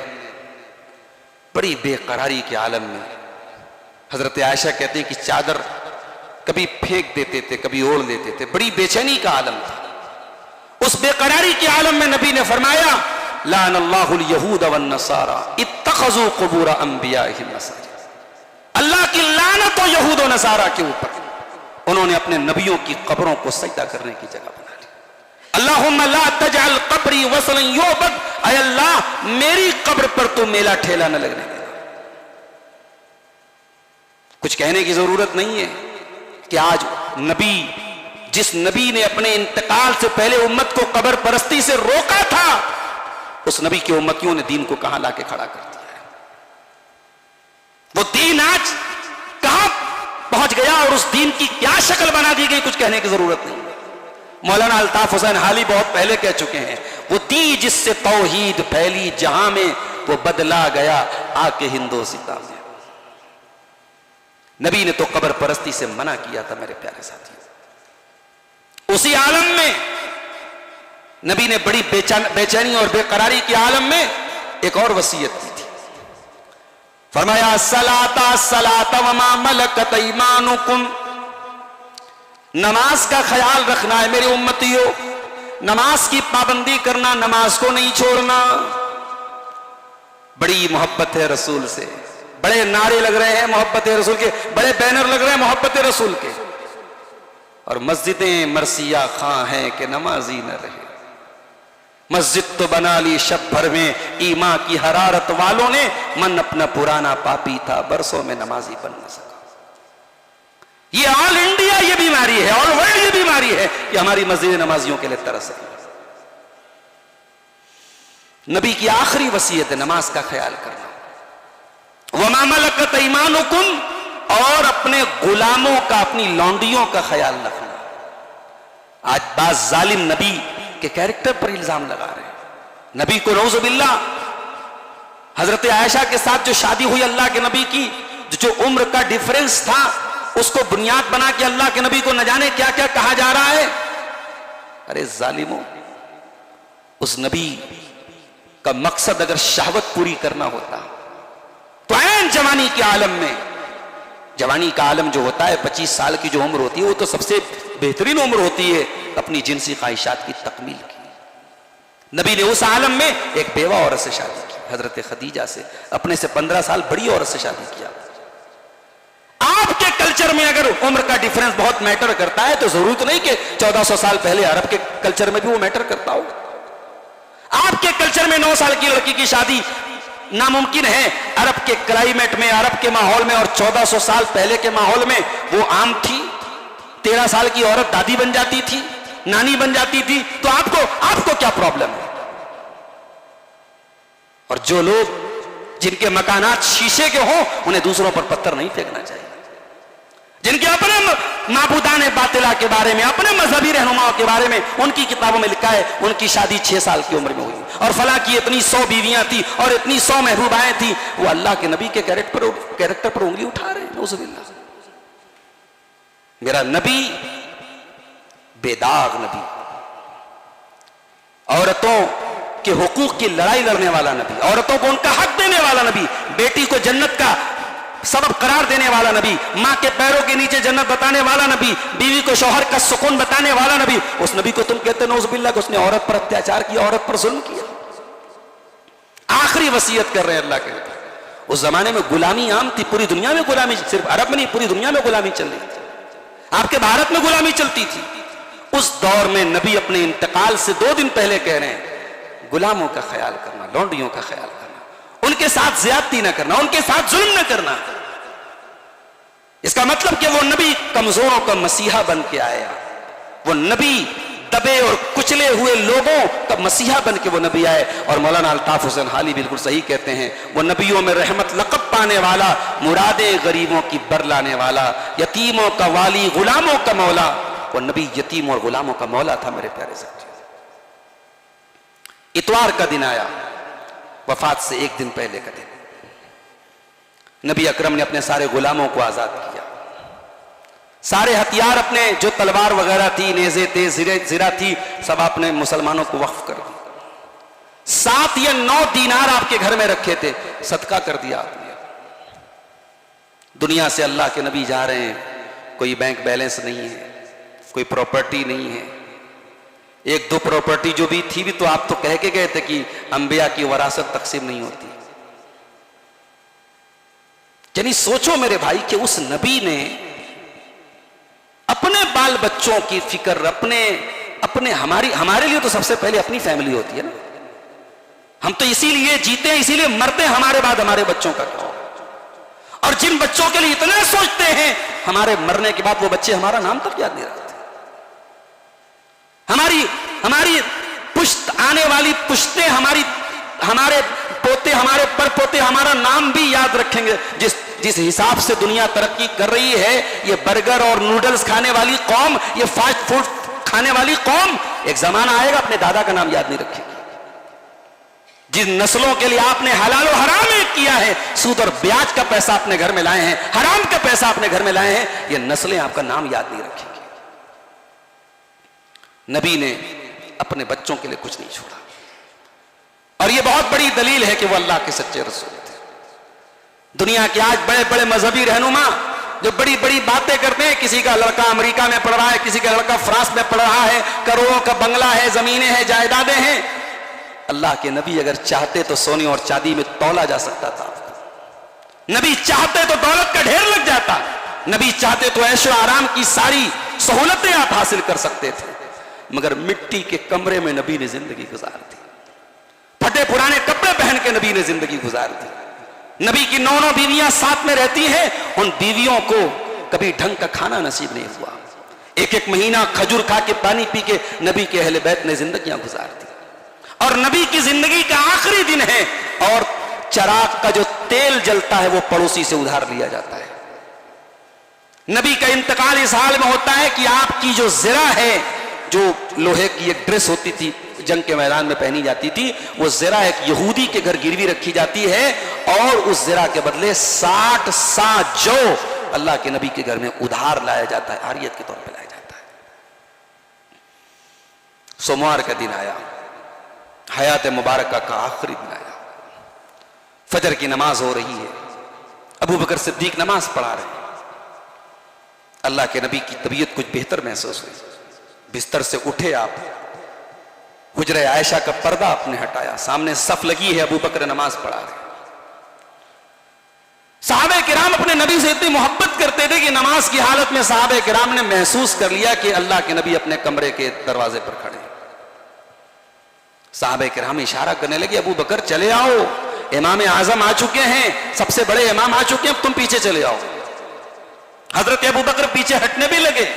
S1: बड़ी बेकरारी के आलम में, हजरत आयशा कहते हैं कि चादर कभी फेंक देते थे, कभी ओढ़ लेते थे, बड़ी बेचैनी का आलम था। उस बेकरारी के आलम में नबी ने फरमाया, लानल्लाहुल यहूद वन नसारा इत्तखज़ू क़ुबूर अंबियाइहिम मसाजिद। अल्लाह की लानत हो यहूद और नसारा के ऊपर, उन्होंने अपने नबियों की कब्रों को सजदा करने की जगह बना ली। अल्लाहुम्मा ला तजअल क़ब्री वसलन युअबद, ऐ अल्लाह मेरी कब्र पर तो मेला ठेला न लगने देना। कुछ कहने की जरूरत नहीं है कि आज नबी, जिस नबी ने अपने इंतकाल से पहले उम्मत को कब्र परस्ती से रोका था, उस नबी के उम्मतियों ने दीन को कहां लाके खड़ा कर दिया है। वो दीन आज कहां पहुंच गया और उस दीन की क्या शक्ल बना दी गई, कुछ कहने की जरूरत नहीं। मौलाना अल्ताफ हुसैन हाली बहुत पहले कह चुके हैं, वो दी जिससे तौहीद फैली जहां में, वो बदला गया आके हिंदोसिता में। नबी ने तो कब्र परस्ती से मना किया था मेरे प्यारे साथियों। उसी आलम में नबी ने बड़ी बेचैनी और बेकरारी के आलम में एक और वसीयत की थी। फरमाया सलाता सलाता वमा मलकत ईमानुकुम, नमाज का ख्याल रखना है मेरे उम्मतियों, नमाज की पाबंदी करना, नमाज को नहीं छोड़ना। बड़ी मोहब्बत है रसूल से, बड़े नारे लग रहे हैं मोहब्बत रसूल के, बड़े बैनर लग रहे हैं मोहब्बत रसूल के, और मस्जिदें मरसिया खां हैं कि नमाजी न रहे। मस्जिद तो बना ली शब भर में ईमा की हरारत वालों ने, मन अपना पुराना पापी था बरसों में नमाजी बन न सका। ये ऑल इंडिया ये बीमारी है, ऑल वर्ल्ड ये बीमारी है कि हमारी मस्जिद नमाजियों के लिए तरस है। नबी की आखिरी वसीयत है नमाज का ख्याल करना। वमा मलकत ईमानुकुम, और अपने गुलामों का, अपनी लौंडियों का ख्याल रखना। आज बाज जालिम नबी के कैरेक्टर पर इल्जाम लगा रहे हैं। नबी को नऊजुबिल्लाह, हजरत आयशा के साथ जो शादी हुई अल्लाह के नबी की, जो उम्र का डिफरेंस था, उसको बुनियाद बना के अल्लाह के नबी को न जाने क्या क्या कहा जा रहा है। अरे जालिमों, उस नबी का मकसद अगर शहवत पूरी करना होता तो ऐन जवानी के आलम में, जवानी का आलम जो होता है 25 साल की जो उम्र होती है, वो तो सबसे बेहतरीन उम्र होती है अपनी जिनसी ख्वाहिशात की तकमील की। नबी ने उस आलम में एक बेवा औरत से शादी की, हजरत खदीजा से, अपने से 15 साल बड़ी औरत से शादी किया। आपके कल्चर में अगर उम्र का डिफरेंस बहुत मैटर करता है तो जरूरत नहीं कि 1400 साल पहले अरब के कल्चर में भी वो मैटर करता हो। आपके कल्चर में 9 साल की लड़की की शादी नामुमकिन है, अरब के क्लाइमेट में, अरब के माहौल में, और 1400 साल पहले के माहौल में वो आम थी। 13 साल की औरत दादी बन जाती थी, नानी बन जाती थी, तो आपको क्या प्रॉब्लम है? और जो लोग जिनके मकानात शीशे के हों, उन्हें दूसरों पर पत्थर नहीं फेंकना चाहिए। जिनके अपने माबूदान बातिला के बारे में, अपने मजहबी रहनुमाओं के बारे में उनकी किताबों में लिखा है उनकी शादी 6 साल की उम्र में हुई, और फला की इतनी 100 बीवियां थी और इतनी 100 महबूबाएं थी। वो अल्लाह के नबी के कैरेक्टर पर उंगली उठा रहे हैं। नऊजुबिल्लाह। मेरा नबी बेदाग नबी, औरतों के हुकूक की लड़ाई लड़ने वाला नबी, औरतों को उनका हक देने वाला नबी, बेटी को जन्नत का सबब करार देने वाला नबी, मां के पैरों के नीचे जन्नत बताने वाला नबी, बीवी को शौहर का सुकून बताने वाला नबी, उस नबी को तुम कहते नौजुबिल्लाह कि उसने औरत पर अत्याचार किया, औरत पर जुल्म किया। आखिरी वसीयत कर रहे हैं अल्लाह के नबी। उस जमाने में गुलामी आम थी, पूरी दुनिया में गुलामी, सिर्फ अरब में नहीं पूरी दुनिया में गुलामी चल रही थी, आपके भारत में गुलामी चलती थी। उस दौर में नबी अपने इंतकाल से 2 दिन पहले कह रहे हैं गुलामों का ख्याल करना, लौंडियों का ख्याल करना, उनके साथ ज्यादती ना करना, उनके साथ जुल्म ना करना। इसका मतलब कि वो नबी कमजोरों का मसीहा बन के आया, वो नबी दबे और कुचले हुए लोगों का मसीहा बन के वो नबी आए। और मौलाना अल्ताफ हुसैन हाली बिल्कुल सही कहते हैं, वो नबियों में रहमत लक़ब पाने वाला, मुरादे गरीबों की बरलाने वाला, यतीमों का वाली, गुलामों का मौला, वो नबी यतीम और गुलामों का मौला था। मेरे प्यारे साथी, इतवार का दिन आया, वफात से 1 दिन पहले का दिन, नबी अकरम ने अपने सारे गुलामों को आजाद किया, सारे हथियार अपने जो तलवार वगैरह थी, नेज़े थे, ज़िरा थी, सब आपने मुसलमानों को वक्फ कर दी। 7 या 9 दीनार आपके घर में रखे थे, सदका कर दिया आपने। दुनिया से अल्लाह के नबी जा रहे हैं, कोई बैंक बैलेंस नहीं है, कोई प्रॉपर्टी नहीं है, 1-2 प्रॉपर्टी जो भी थी भी तो आप तो कह के गए थे कि अंबिया की वरासत तकसीम नहीं होती। यानी सोचो मेरे भाई कि उस नबी ने अपने बाल बच्चों की फिक्र, अपने हमारे लिए तो सबसे पहले अपनी फैमिली होती है ना। हम तो इसीलिए जीते हैं, इसीलिए मरते हैं, हमारे बाद हमारे बच्चों का क्या होगा। और जिन बच्चों के लिए इतना सोचते हैं, हमारे मरने के बाद वो बच्चे हमारा नाम तक याद नहीं रखते। हमारी पुश्त आने वाली पुश्तें, हमारे पोते, हमारे परपोते हमारा नाम भी याद रखेंगे। जिस हिसाब से दुनिया तरक्की कर रही है, ये बर्गर और नूडल्स खाने वाली कौम, ये फास्ट फूड खाने वाली कौम, एक जमाना आएगा अपने दादा का नाम याद नहीं रखेगी। जिन नस्लों के लिए आपने हलाल और हराम किया है, सूद और ब्याज का पैसा अपने घर में लाए हैं, हराम का पैसा अपने घर में लाए हैं, ये नस्लें आपका नाम याद नहीं रखेंगी। नबी ने अपने बच्चों के लिए कुछ नहीं छोड़ा, और ये बहुत बड़ी दलील है कि वो अल्लाह के सच्चे रसूल थे। दुनिया के आज बड़े बड़े मजहबी रहनुमा जो बड़ी बड़ी बातें करते हैं, किसी का लड़का अमेरिका में पढ़ रहा है, किसी का लड़का फ्रांस में पढ़ रहा है, करोड़ों का बंगला है, जमीनें हैं, जायदादें हैं। अल्लाह के नबी अगर चाहते तो सोने और चांदी में तौला जा सकता था। नबी चाहते तो दौलत का ढेर लग जाता, नबी चाहते तो ऐशो आराम की सारी सहूलतें आप हासिल कर सकते थे, मगर मिट्टी के कमरे में नबी ने जिंदगी गुजार दी, फटे पुराने कपड़े पहन के नबी ने जिंदगी गुजार दी। नबी की 9 बीवियां साथ में रहती हैं, उन बीवियों को कभी ढंग का खाना नसीब नहीं हुआ, 1-1 महीना खजूर खा के पानी पी के नबी के अहले बैत ने जिंदगियां गुजार दी। और नबी की जिंदगी का आखिरी दिन है, और चराग का जो तेल जलता है वो पड़ोसी से उधार लिया जाता है। नबी का इंतकाल इस हाल में होता है कि आपकी जो ज़िरा है, जो लोहे की एक ड्रेस होती थी, जंग के मैदान में पहनी जाती थी, वो ज़िरा एक यहूदी के घर गिरवी रखी जाती है, और उस ज़िरा के बदले 60 सा जौ अल्लाह के नबी के घर में उधार लाया जाता है, आरियत के तौर पर लाया जाता है। सोमवार का दिन आया, हयात मुबारक का आखिरी दिन आया, फजर की नमाज हो रही है, अबू बकर सिद्दीक नमाज पढ़ा रहे हैं। अल्लाह के नबी की तबीयत कुछ बेहतर महसूस हुई, बिस्तर से उठे आप, हुजरे आयशा का पर्दा आपने हटाया, सामने सफ लगी है, अबू बकर नमाज पढ़ा रहे। सहाबे किराम अपने नबी से इतनी मोहब्बत करते थे कि नमाज की हालत में सहाबे किराम ने महसूस कर लिया कि अल्लाह के नबी अपने कमरे के दरवाजे पर खड़े। सहाबे किराम इशारा करने लगे, अबू बकर चले आओ, इमाम आजम आ चुके हैं, सबसे बड़े इमाम आ चुके हैं, तुम पीछे चले आओ। हजरत अबू बकर पीछे हटने भी लगे।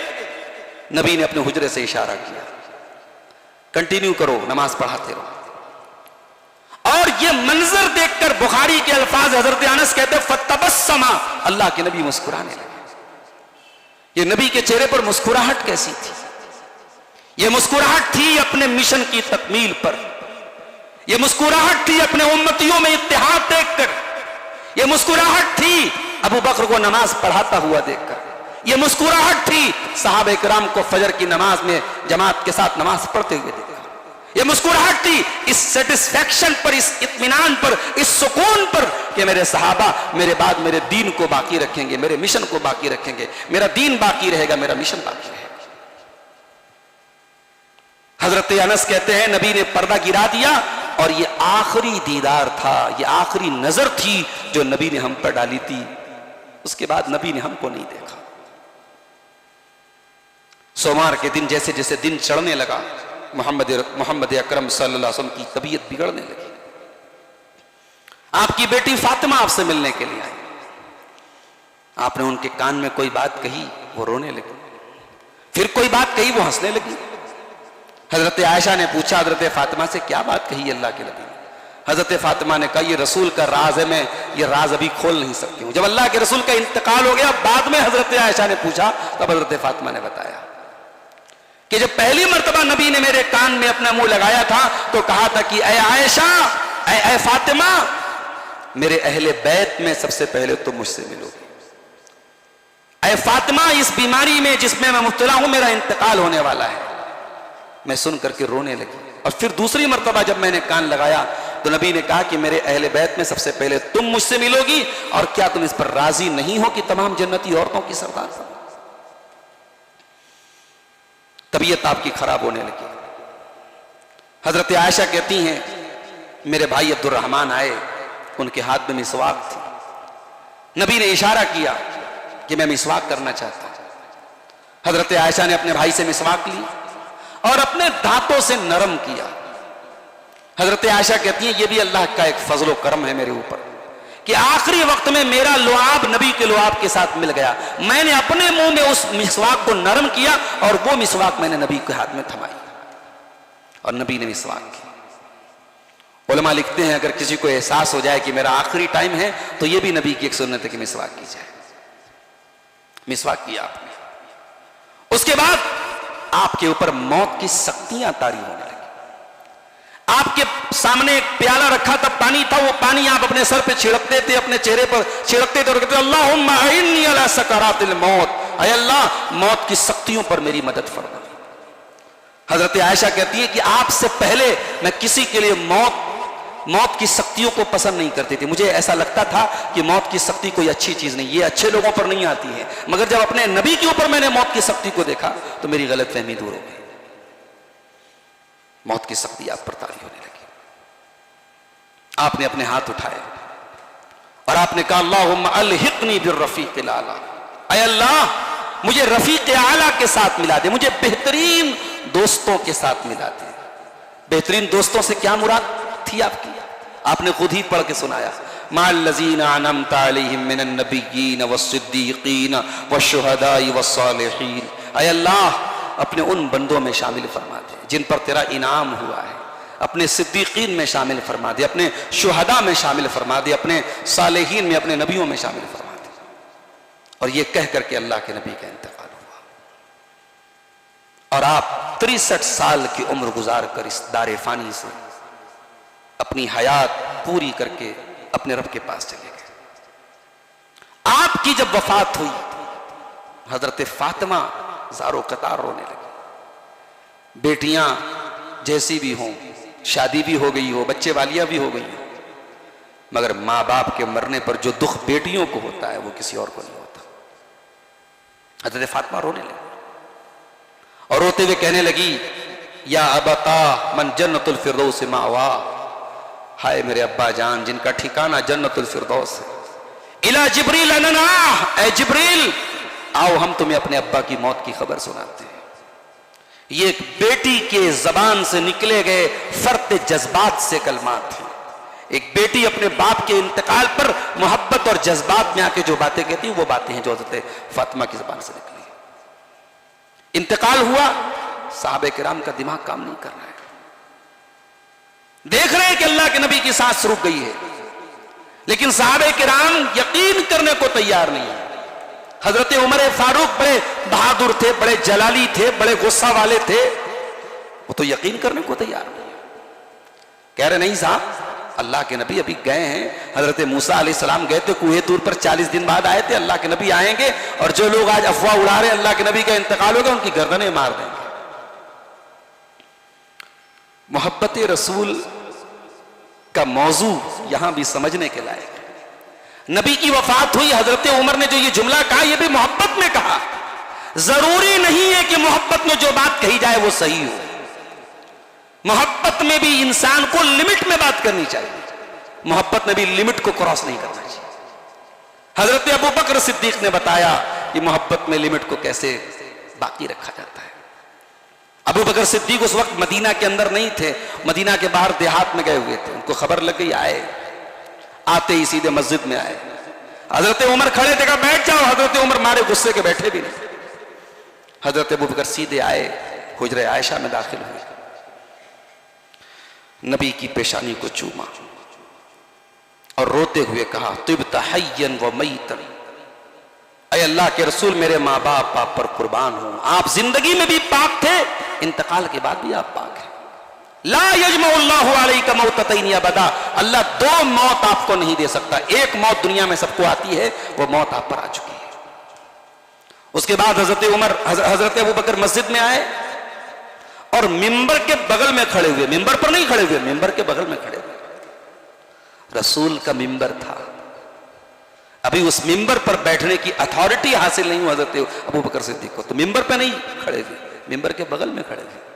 S1: नबी ने अपने हुजरे से इशारा किया, कंटिन्यू करो, नमाज पढ़ाते रहो। और ये मंजर देखकर बुखारी के अल्फाज हजरत अनस कहते फतबस्समा, अल्लाह के नबी मुस्कुराने लगे। ये नबी के चेहरे पर मुस्कुराहट कैसी थी? ये मुस्कुराहट थी अपने मिशन की तकमील पर, ये मुस्कुराहट थी अपने उम्मतियों में इत्तेहाद देखकर, ये मुस्कुराहट थी अबू बकर को नमाज पढ़ाता हुआ देखकर, ये मुस्कुराहट थी सहाबा किराम को फजर की नमाज में जमात के साथ नमाज पढ़ते हुए देखा, ये मुस्कुराहट थी इस सेटिस्फैक्शन पर, इस इत्मीनान पर, इस सुकून पर कि मेरे सहाबा मेरे बाद मेरे दीन को बाकी रखेंगे, मेरे मिशन को बाकी रखेंगे, मेरा दीन बाकी रहेगा, मेरा मिशन बाकी रहेगा। हजरत अनस कहते हैं नबी ने पर्दा गिरा दिया और ये आखिरी दीदार था, ये आखिरी नजर थी जो नबी ने हम पर डाली थी। उसके बाद नबी ने हमको नहीं देखा। सोमवार के दिन जैसे जैसे दिन चढ़ने लगा, मोहम्मद अकरम सल्लल्लाहु अलैहि वसल्लम की तबीयत बिगड़ने लगी। आपकी बेटी फातिमा आपसे मिलने के लिए आई। आपने उनके कान में कोई बात कही, वो रोने लगी। फिर कोई बात कही, वो हंसने लगी। हजरत आयशा ने पूछा हजरत फातिमा से, क्या बात कही अल्लाह के नबी ने? हजरत फातिमा ने कहा, ये रसूल का राज है, मैं ये राज अभी खोल नहीं सकती हूं। जब अल्लाह के रसूल का इंतकाल हो गया, बाद में हजरत आयशा ने पूछा, तब हजरत फातिमा ने बताया कि जब पहली मर्तबा नबी ने मेरे कान में अपना मुंह लगाया था तो कहा था कि ऐ आयशा, ऐ फातिमा, मेरे अहले बैत में सबसे पहले तुम मुझसे मिलोगे। ऐ फातिमा, इस बीमारी में जिसमें मैं मुब्तला हूं, मेरा इंतकाल होने वाला है। मैं सुन करके रोने लगी। और फिर दूसरी मर्तबा जब मैंने कान लगाया तो नबी ने कहा कि मेरे अहले बैत में सबसे पहले तुम मुझसे मिलोगी, और क्या तुम इस पर राजी नहीं हो कि तमाम जन्नती औरतों की सरदार बनो? तबीयत आपकी खराब होने लगी। हजरत आयशा कहती हैं, मेरे भाई अब्दुर्रहमान आए, उनके हाथ में मिसवाक थी। नबी ने इशारा किया कि मैं मिसवाक करना चाहता हूं। हजरत आयशा ने अपने भाई से मिसवाक ली और अपने दांतों से नरम किया। हजरत आयशा कहती हैं, यह भी अल्लाह का एक फजलो करम है मेरे ऊपर कि आखिरी वक्त में मेरा लुआब नबी के लुआब के साथ मिल गया। मैंने अपने मुंह में उस मिसवाक को नरम किया और वो मिसवाक मैंने नबी के हाथ में थमाई और नबी ने मिसवाक की। उलमा लिखते हैं, अगर किसी को एहसास हो जाए कि मेरा आखिरी टाइम है तो यह भी नबी की एक सुन्नत है कि मिसवाक की जाए। मिसवाक किया आपने। उसके बाद आपके ऊपर मौत की शक्तियां तारी होने लगी। आपके सामने एक प्याला रखा था, पानी था, वो पानी आप अपने सर पे छिड़कते थे, अपने चेहरे पर छिड़कते थे और कहते अल्लाहुम्मा इन्नी अला सकरातिल मौत, ऐ अल्लाह मौत की शक्तियों पर मेरी मदद फरमा। हजरत आयशा कहती है कि आपसे पहले मैं किसी के लिए मौत की शक्तियों को पसंद नहीं करती थी। मुझे ऐसा लगता था कि मौत की शक्ति कोई अच्छी चीज नहीं, ये अच्छे लोगों पर नहीं आती है। मगर जब अपने नबी के ऊपर मैंने मौत की शक्ति को देखा तो मेरी गलतफहमी दूर हो गई। मौत की शक्ति आप पर तारी होने लगी। आपने अपने हाथ उठाए और आपने कहा अल्लाहुम्मा अलहिqनी बिर्रफीक़िल आला, ऐ अल्लाह मुझे रफीक आला के साथ मिला दे, मुझे बेहतरीन दोस्तों के साथ मिला दे। बेहतरीन दोस्तों से क्या मुराद थी आपकी? आपने खुद ही पढ़ के सुनाया, माल्लज़ीना अनअमता अलैहिम मिनन नबिय्यीन वस्सिद्दीक़ीन वश्शुहदाई वस्सालिहीन, ऐ अल्लाह अपने उन बंदों में शामिल फरमा दे जिन पर तेरा इनाम हुआ है, अपने सिद्दीकीन में शामिल फरमा दे, अपने शुहदा में शामिल फरमा दे, अपने सालेहीन में, अपने नबियों में शामिल फरमा दे। और ये कह करके अल्लाह के नबी का इंतकाल हुआ और आप 63 साल की उम्र गुजार कर इस दारे फानी से अपनी हयात पूरी करके अपने रब के पास चले गए। आपकी जब वफात हुई, हजरत फातिमा ज़ारो कतार रोने लगी। बेटियां जैसी भी हों, शादी भी हो गई हो, बच्चे वालियां भी हो गई हो, मगर माँ बाप के मरने पर जो दुख बेटियों को होता है वो किसी और को नहीं होता। हजरत फातिमा रोने लगी और रोते हुए कहने लगी, या अबता मन जन्नतुल फिरदौस मावा, हाय मेरे अब्बा जान जिनका ठिकाना जन्नतुल फिरदौस है। इला जिब्रील अनना, ऐ जिब्रील आओ हम तुम्हें अपने अब्बा की मौत की खबर सुनाते हैं। ये एक बेटी के जबान से निकले गए फर्त जज्बात से कलमात थे। एक बेटी अपने बाप के इंतकाल पर मोहब्बत और जज्बात में आके जो बातें कहती है वो बातें हैं जो हज़रत फातिमा की जबान से निकली। इंतकाल हुआ, सहाबे किराम का दिमाग काम नहीं कर रहा है। देख रहे हैं कि अल्लाह के नबी की सांस रुक गई है, लेकिन सहाबे किराम यकीन करने को तैयार नहीं है। हजरत उमर फारूक बड़े बहादुर थे, बड़े जलाली थे, बड़े गुस्सा वाले थे, वो तो यकीन करने को तैयार नहीं। कह रहे नहीं साहब, अल्लाह के नबी अभी गए हैं। हजरत मूसा अलैहिस्सलाम गए थे कुए तूर पर, 40 दिन बाद आए थे। अल्लाह के नबी आएंगे और जो लोग आज अफवाह उड़ा रहे अल्लाह के नबी का इंतकाल होगा उनकी गर्दनें मार देंगे। मोहब्बत रसूल का मौजू यहां भी समझने के लायक है। नबी की वफात हुई, हजरत उमर ने जो ये जुमला कहा, यह भी मोहब्बत में कहा। जरूरी नहीं है कि मोहब्बत में जो बात कही जाए वो सही हो। मोहब्बत में भी इंसान को लिमिट में बात करनी चाहिए, मोहब्बत में भी लिमिट को क्रॉस नहीं करना चाहिए। हजरत अबू बकर सिद्दीक ने बताया कि मोहब्बत में लिमिट को कैसे बाकी रखा जाता है। अबू बकर सिद्दीक उस वक्त मदीना के अंदर नहीं थे, मदीना के बाहर देहात में गए हुए थे। उनको खबर लग गई, आते ही सीधे मस्जिद में आए। हजरत उमर खड़े थे, कहा बैठ जाओ। हजरत उमर मारे गुस्से के बैठे भी नहीं। हजरत अबू बकर सीधे आए, हुजरे आयशा में दाखिल हुए, नबी की पेशानी को चूमा और रोते हुए कहा, तिब्ता हय्यन व मय्यतन, ऐ अल्लाह के रसूल मेरे माँ बाप आप पर कुर्बान हूं। आप जिंदगी में भी पाक थे, इंतकाल के बाद भी आप पाक हैं। ला यजमउल्लाहु अलैका मौततैन अबदा, अल्लाह दो मौत आपको नहीं दे सकता। एक मौत दुनिया में सबको आती है, वो मौत आप पर आ चुकी है। उसके बाद हजरत अबू बकर मस्जिद में आए और मिंबर के बगल में खड़े हुए, मिंबर पर नहीं खड़े हुए, मिंबर के बगल में खड़े हुए। रसूल का मिंबर था, अभी उस मिंबर पर बैठने की अथॉरिटी हासिल नहीं हुआ हजरत अबू बकर सिद्दीक को, तो मिंबर पर नहीं खड़े हुए, मिंबर के बगल में खड़े हुए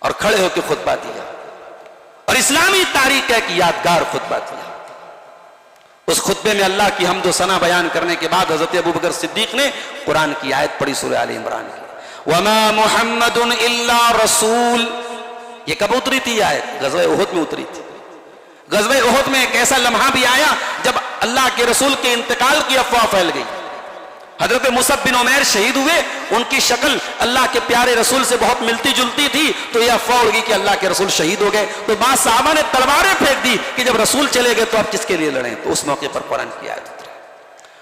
S1: और खड़े होकर खुतबा दिया। और इस्लामी तारीख है कि यादगार खुतबा दिया। उस खुतबे में अल्लाह की हम्द व सना बयान करने के बाद हजरत अबू बकर सिद्दीक ने कुरान की आयत पढ़ी, सूरह आले इमरान की, वमा मुहम्मदुन इल्ला रसूल। ये कब उतरी थी आयत? गज़वे उहद में उतरी थी। गज़वे उहद में एक ऐसा लम्हा भी आया जब अल्लाह के रसूल के इंतकाल की अफवाह फैल गई। हजरत मुसअब बिन उमैर शहीद हुए, उनकी शक्ल अल्लाह के प्यारे रसूल से बहुत मिलती जुलती थी, तो यह अफवाह उड़ गई कि अल्लाह के रसूल शहीद हो गए। तो बाद साहबा ने तलवारें फेंक दी कि जब रसूल चले गए तो आप किसके लिए लड़ें। तो उस मौके पर कुरान की आयत उतरी,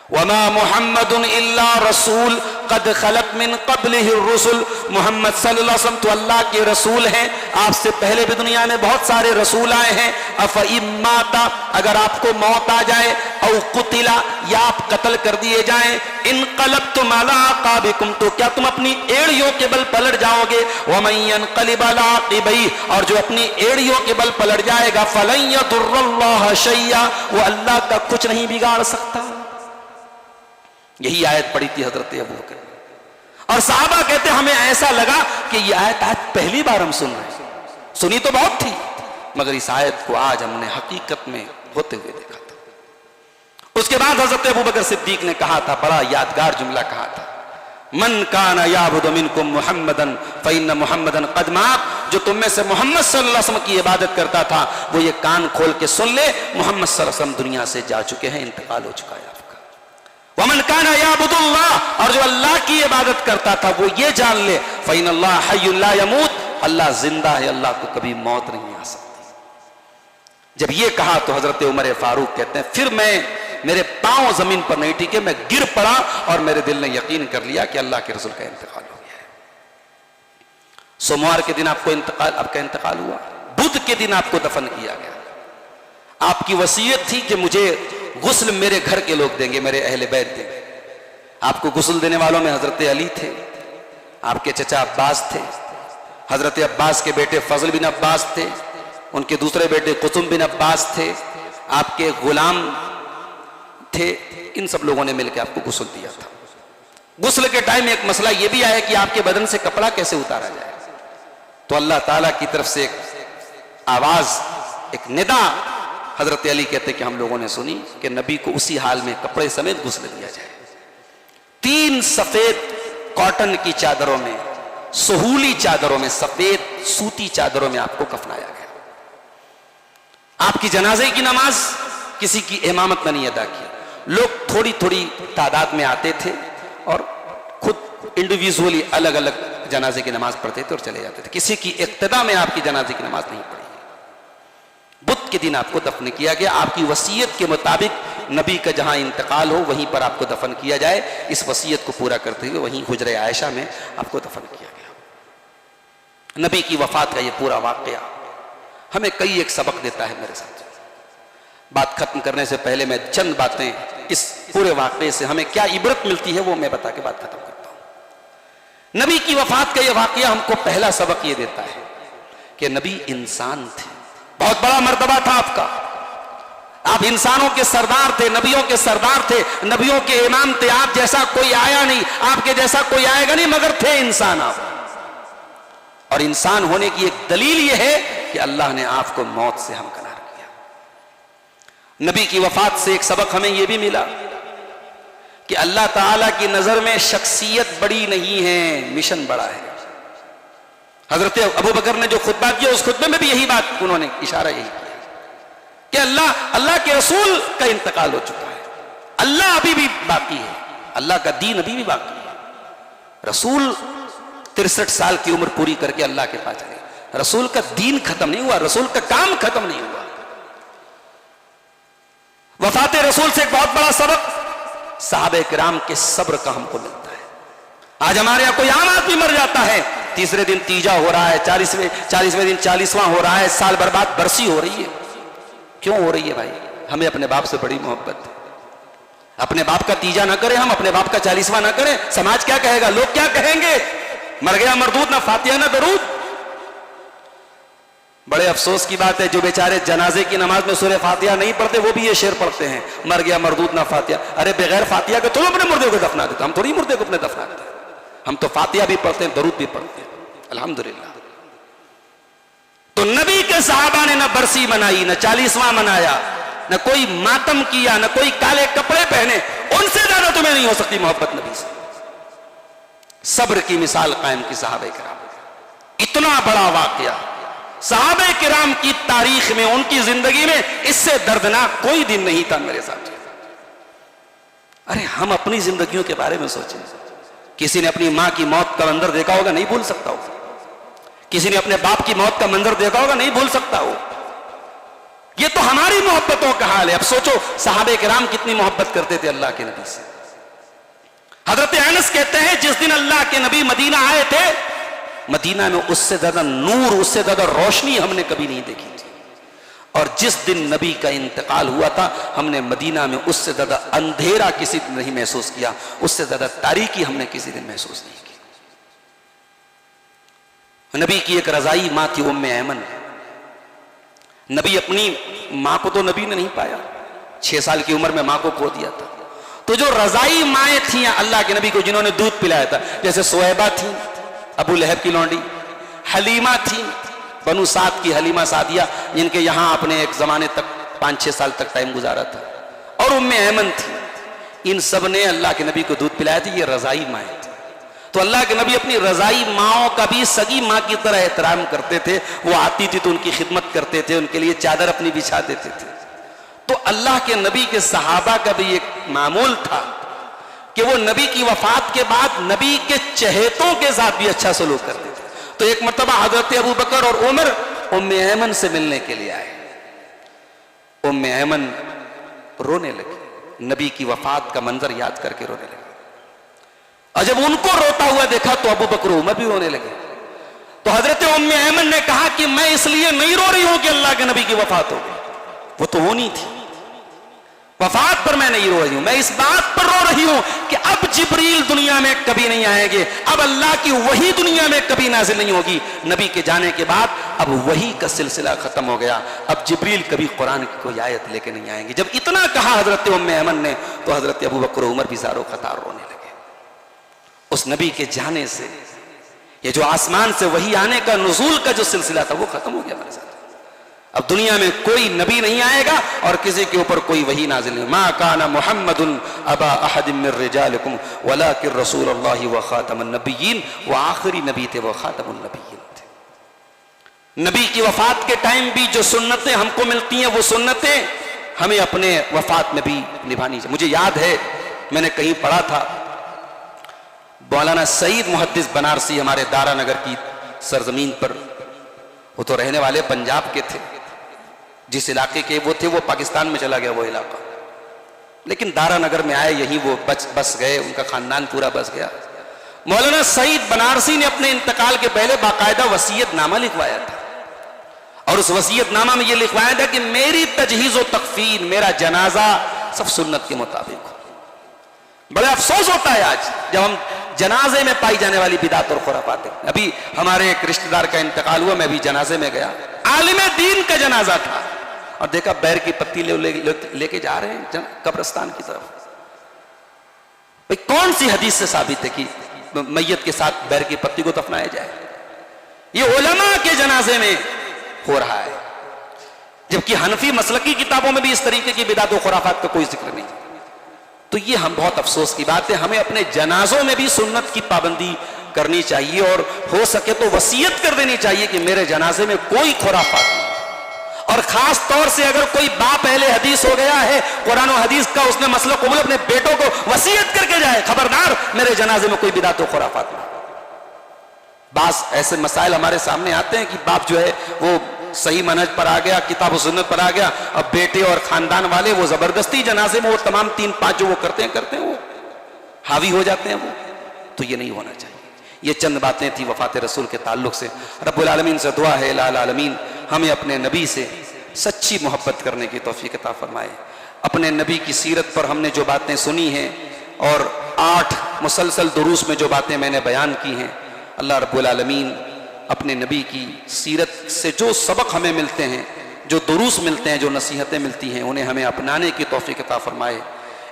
S1: वमा मुहम्मदुन इल्ला रसूल कद खलत मिन क़ब्लिहि रुसुल। मोहम्मद सल्लल्लाहु अलैहि वसल्लम तो अल्लाह के रसूल हैं, आपसे पहले भी दुनिया में बहुत सारे रसूल आए हैं। अफ इम्माता, अगर आपको मौत आ जाए, औ कुतिला, या आप कत्ल कर दिए जाएं, इनक़लबतुम अला अक़ाबिकुम, तो क्या तुम अपनी एड़ियों के बल पलट जाओगे। वमन यनक़लिब अला अक़िबैहि, और जो अपनी एड़ियों के बल पलट जाएगा, फ़लन यदुर्रल्लाह शैया, वो अल्लाह का कुछ नहीं बिगाड़ सकता। यही आयत पढ़ी थी हजरत अबू बकर, और साहबा कहते हमें ऐसा लगा कि यह आयत आज पहली बार हम सुन रहे हैं। सुनी तो बहुत थी, मगर इस आयत को आज हमने हकीकत में होते हुए देखा था। उसके बाद हजरत अबू बकर सिद्दीक ने कहा था, बड़ा यादगार जुमला कहा था, मन काना याबुदु मिनकुम मुहम्मदन फ़इन्न मुहम्मदन क़द मात। जो तुम में से मोहम्मद सल्लल्लाहु अलैहि वसल्लम की इबादत करता था, वो ये कान खोल के सुन ले, मोहम्मद सल्लल्लाहु अलैहि वसल्लम दुनिया से जा चुके हैं, इंतकाल हो चुका है आपका। वमन काना याबुदुल्लाह, और जो अल्लाह की इबादत करता था वो ये जान ले, फ़इन्नल्लाह हय्युन ला यमूत, अल्लाह जिंदा है, अल्लाह को कभी मौत नहीं आ सकती। जब ये कहा तो हजरत उमर फारूक कहते हैं, फिर मेरे पांव जमीन पर नहीं टिके, मैं गिर पड़ा और मेरे दिल ने यकीन कर लिया कि अल्लाह के रसूल का इंतकाल हो गया है। सोमवार के दिन आपका इंतकाल हुआ, बुध के दिन आपको दफन किया गया। आपकी वसीयत थी कि मुझे गुस्ल मेरे घर के लोग देंगे, मेरे अहले बैत देंगे। आपको गुस्ल देने वालों में हजरत अली थे, आपके चचा अब्बास थे, हजरत अब्बास के बेटे फजल बिन अब्बास थे, उनके दूसरे बेटे कुतुब बिन अब्बास थे, आपके गुलाम थे। इन सब लोगों ने मिलकर आपको गुस्ल दिया था। गुस्ल के टाइम एक मसला यह भी आया कि आपके बदन से कपड़ा कैसे उतारा जाए। तो अल्लाह ताला की तरफ से एक आवाज, एक निदा हजरत अली कहते कि हम लोगों ने सुनी कि नबी को उसी हाल में कपड़े समेत गुस्ल दिया जाए। 3 सफेद कॉटन की चादरों में, सहूली चादरों में, सफेद सूती चादरों में आपको कफनाया गया। आपकी जनाजे की नमाज किसी की इमामत में नहीं अदा की, लोग थोड़ी थोड़ी तादाद में आते थे और खुद इंडिविजुअली अलग अलग जनाजे की नमाज पढ़ते थे और चले जाते थे। किसी की इक्तदा में आपकी जनाजे की नमाज नहीं पढ़ी। बुध के दिन आपको दफन किया गया। आपकी वसीयत के मुताबिक नबी का जहां इंतकाल हो वहीं पर आपको दफन किया जाए। इस वसीयत को पूरा करते हुए वहीं हुजरे आयशा में आपको दफन किया गया। नबी की वफात का ये पूरा वाकया हमें कई एक सबक देता है। मेरे साथ बात खत्म करने से पहले मैं चंद बातें इस पूरे वाकये से हमें क्या इबरत मिलती है वो मैं बता के बात खत्म करता हूं। नबी की वफात का यह वाकया हमको पहला सबक ये देता है कि नबी इंसान थे। बहुत बड़ा मर्तबा था आपका। आप इंसानों के सरदार थे, नबियों के सरदार थे, नबियों के इमाम थे। आप जैसा कोई आया नहीं, आपके जैसा कोई आएगा नहीं, मगर थे इंसान आप। और इंसान होने की एक दलील यह है कि अल्लाह ने आपको मौत से हमकनार किया। नबी की वफात से एक सबक हमें यह भी मिला कि अल्लाह ताला की नजर में शख्सियत बड़ी नहीं है, मिशन बड़ा है। हजरत अबू बकर ने जो खुतबा किया उस खुतबे में भी यही बात उन्होंने इशारा यही किया कि अल्लाह के रसूल का इंतकाल हो चुका है, अल्लाह अभी भी बाकी है, अल्लाह का दीन अभी भी बाकी है। रसूल 63 साल की उम्र पूरी करके अल्लाह के पास चले, रसूल का दीन खत्म नहीं हुआ, रसूल का काम खत्म नहीं हुआ। वफात रसूल से एक बहुत बड़ा सबक सहाबे किराम के सब्र का हमको मिलता है। आज हमारे यहां कोई आम आदमी मर जाता है, तीसरे दिन तीजा हो रहा है, 40वें दिन 40वां हो रहा है, साल बर्बाद बरसी हो रही है। क्यों हो रही है भाई? हमें अपने बाप से बड़ी मोहब्बत है। अपने बाप का तीजा ना करें, हम अपने बाप का 40वां ना करें, समाज क्या कहेगा, लोग क्या कहेंगे? मर गया मरदूद, ना फातिहा ना दरूद। बड़े अफसोस की बात है जो बेचारे जनाजे की नमाज में सूरह फातिहा नहीं पढ़ते, वो भी ये शेर पढ़ते हैं, मर गया मरदूद ना फातिहा। अरे बगैर फातिहा के तुम अपने मुर्दे को दफना देते, हम थोड़ी मुर्दे को अपने दफना देते, हम तो फातिहा भी पढ़ते हैं, दरूद भी पढ़ते हैं, अल्हम्दुलिल्लाह। तो नबी के सहाबा ने न बरसी मनाई, न 40वां मनाया, न कोई मातम किया, न कोई काले कपड़े पहने। उनसे ज्यादा तुम्हें नहीं हो सकती मोहब्बत नबी से। सब्र की मिसाल कायम की सहाबे किराम। इतना बड़ा वाकया सहाबे किराम की तारीख में, उनकी जिंदगी में इससे दर्दनाक कोई दिन नहीं था मेरे साथ। अरे हम अपनी जिंदगियों के बारे में सोचें। किसी ने अपनी मां की मौत का मंजर देखा होगा, नहीं भूल सकता हो। किसी ने अपने बाप की मौत का मंजर देखा होगा, नहीं भूल सकता हो। ये तो हमारी मोहब्बतों का हाल है। अब सोचो सहाबे किराम कितनी मोहब्बत करते थे अल्लाह के नबी से। हजरत अनस कहते हैं जिस दिन अल्लाह के नबी मदीना आए थे, मदीना में उससे ज्यादा नूर, उससे ज्यादा रोशनी हमने कभी नहीं देखी थी। और जिस दिन नबी का इंतकाल हुआ था, हमने मदीना में उससे ज्यादा अंधेरा किसी दिन नहीं महसूस किया, उससे ज्यादा तारीकी हमने किसी दिन महसूस नहीं की। नबी की एक रजाई मां थी, उम्मे ऐमन। नबी अपनी मां को तो नबी ने नहीं पाया, 6 साल की उम्र में मां को खो दिया था। तो जो रजाई माएँ थी अल्लाह के नबी को, जिन्होंने दूध पिलाया था, जैसे सोएबा थी, अबू लहब की लौंडी, हलीमा थी, बनु साद की हलीमा सादिया, जिनके यहां आपने एक जमाने तक 5-6 साल तक टाइम गुजारा था, और उम्मे ऐमन थी। इन सब ने अल्लाह के नबी को दूध पिलाया था। ये रजाई माएँ थी। तो अल्लाह के नबी अपनी रजाई माओं का भी सगी माँ की तरह एहतराम करते थे। वो आती थी तो उनकी खिदमत करते थे, उनके लिए चादर अपनी बिछा देते थे। तो अल्लाह के नबी के सहाबा का भी एक मामूल था कि वो नबी की वफात के बाद नबी के चहेतों के साथ भी अच्छा सलूक करते थे। तो एक मर्तबा हजरत अबू बकर और उमर उम्मे ऐमन से मिलने के लिए आए। उम्मे ऐमन रोने लगे, नबी की वफात का मंजर याद करके रोने लगे। और जब उनको रोता हुआ देखा तो अबू बकर उमर भी रोने लगे। तो हजरत उम्मे ऐमन ने कहा कि मैं इसलिए नहीं रो रही हूं कि अल्लाह के नबी की वफात हो गई, वो तो होनी थी। वफात पर मैं नहीं रो रही हूं, मैं इस बात पर रो रही हूं कि अब जिब्रील दुनिया में कभी नहीं आएंगे, अब अल्लाह की वही दुनिया में कभी नाजिल नहीं होगी। नबी के जाने के बाद अब वही का सिलसिला खत्म हो गया, अब जिब्रील कभी कुरान की कोई आयत लेके नहीं आएंगे। जब इतना कहा हजरत उम्मे ऐमन ने, तो हजरत अबू बकर उमर भी ज़ारो क़तार रोने लगे। उस नबी के जाने से, ये जो आसमान से वही आने का, नुज़ूल का जो सिलसिला था, वो खत्म हो गया मेरे साथ। अब दुनिया में कोई नबी नहीं आएगा और किसी के ऊपर कोई वही नाजिल नहीं। मा काना मुहम्मदुन अबा अहद मिन रिजालिकुम वलाकिन रसूलुल्लाहि व खातमुन नबिय्यीन, वो आखिरी नबी थे, वो खातमुन नबिय्यीन थे। नबी की वफात के टाइम भी जो सुन्नतें हमको मिलती हैं, वो सुन्नतें हमें अपने वफात में भी निभानी चाहिए। मुझे याद है, मैंने कहीं पढ़ा था, मौलाना सईद मुहद्दिस बनारसी हमारे दारा नगर की सरजमीन पर, वो तो रहने वाले पंजाब के थे, जिस इलाके के वो थे वो पाकिस्तान में चला गया वो इलाका, लेकिन दारा नगर में आए, यहीं वो बस गए, उनका खानदान पूरा बस गया। मौलाना सईद बनारसी ने अपने इंतकाल के पहले बाकायदा वसीयतनामा लिखवाया था, और उस वसीयतनामा में ये लिखवाया था कि मेरी तजहीज़ व तकफीन, मेरा जनाजा सब सुन्नत के मुताबिक हो। बड़ा अफसोस होता है आज जब हम जनाजे में पाई जाने वाली बिदात और खुराफात है। अभी हमारे एक रिश्तेदार का इंतकाल हुआ, मैं भी जनाजे में गया, आलिम दीन का जनाजा था, और देखा बैर की पत्ती लेके जा रहे हैं कब्रिस्तान की तरफ। भाई कौन सी हदीस से साबित है कि मैयत के साथ बैर की पत्ती को दफनाया जाए? ये उलमा के जनाजे में हो रहा है, जबकि हनफी मसलक की किताबों में भी इस तरीके की बिदात और खुराफात का कोई जिक्र नहीं। तो ये हम बहुत अफसोस की बात है, हमें अपने जनाजों में भी सुन्नत की पाबंदी करनी चाहिए, और हो सके तो वसीयत कर देनी चाहिए कि मेरे जनाजे में कोई खुराफात नहीं। और खास तौर से अगर कोई बाप अहले हदीस हो गया है, कुरान और हदीस का उसने मसला कबूल, अपने बेटों को वसीयत करके जाए, खबरदार मेरे जनाजे में कोई बिदात और खुराफात नहीं। बास ऐसे मसाइल हमारे सामने आते हैं कि बाप जो है वो सही मनहज पर आ गया, किताब और सुन्नत पर आ गया, अब बेटे और खानदान वाले वो जबरदस्ती जनाजे में वो तमाम 3-5 जो वो करते हैं वो हावी हो जाते हैं वो। तो ये नहीं होना चाहिए। ये चंद बातें थी वफात रसूल के ताल्लुक से। रब्बुल आलमीन से दुआ है लाल आलमीन हमें अपने नबी से सच्ची मोहब्बत करने की तौफीक अता फरमाए। अपने नबी की सीरत पर हमने जो बातें सुनी हैं और 8 मुसलसल दुरूस में जो बातें मैंने बयान की हैं, अल्लाह रब्बुल आलमीन अपने नबी की सीरत से जो सबक हमें मिलते हैं, जो दुरूस मिलते हैं, जो नसीहतें मिलती हैं, उन्हें हमें अपनाने की तौफीक अता फरमाए।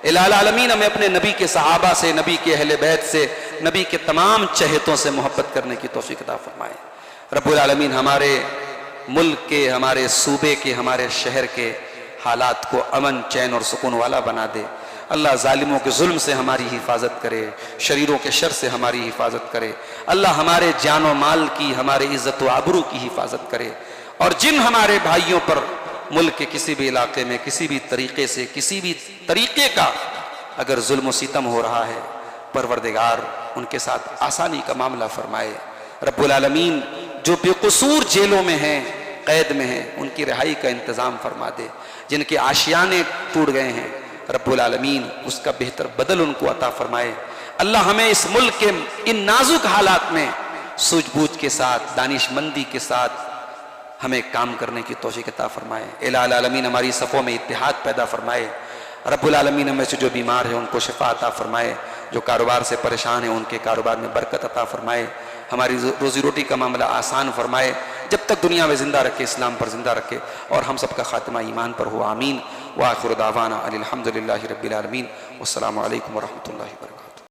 S1: इलाल आलमीन हमें अपने नबी के सहाबा से, नबी के अहले बैत से, नबी के तमाम चहेतों से मोहब्बत करने की तौफीक अता फरमाए। रब्बुल आलमीन हमारे मुल्क के, हमारे सूबे के, हमारे शहर के हालात को अमन, चैन और सुकून वाला बना दे। अल्लाह जालिमों के जुल्म से हमारी हिफाजत करे, शरीरों के शर से हमारी हिफाजत करे। अल्लाह हमारे जान व माल की, हमारे इज़्ज़त व आबरू की हिफाजत करे। और जिन हमारे भाइयों पर मुल्क के किसी भी इलाके में किसी भी तरीके से, किसी भी तरीके का अगर जुल्म व सितम हो रहा है, परवरदिगार उनके साथ आसानी का मामला फरमाए। रब्बुल आलमीन जो बेकसूर जेलों में हैं, कैद में हैं, उनकी रिहाई का इंतज़ाम फरमा दे। जिनके आशियाने टूट गए हैं, रब्बुल आलमीन उसका बेहतर बदल उनको अता फरमाए। अल्लाह हमें इस मुल्क के इन नाजुक हालात में सूझबूझ के साथ, दानिशमंदी के साथ हमें काम करने की तौफीक अता फरमाए। इलाल आलमीन हमारी सफ़ों में इत्तेहाद पैदा फरमाए। रब्बुल आलमीन हमें से जो बीमार है उनको शिफा अता फरमाए, जो कारोबार से परेशान है उनके कारोबार में बरकत अता फरमाए, हमारी रोज़ी रोटी का मामला आसान फरमाए, जब तक दुनिया में ज़िंदा रखे, इस्लाम पर ज़िंदा रखे, और हम सबका खात्मा ईमान पर हो। आमीन। व आखिर दावाना अनिल हम्दुलिल्लाहि रब्बिल आलमीन। वस्सलामु अलैकुम व रहमतुल्लाहि व बरकातुहू।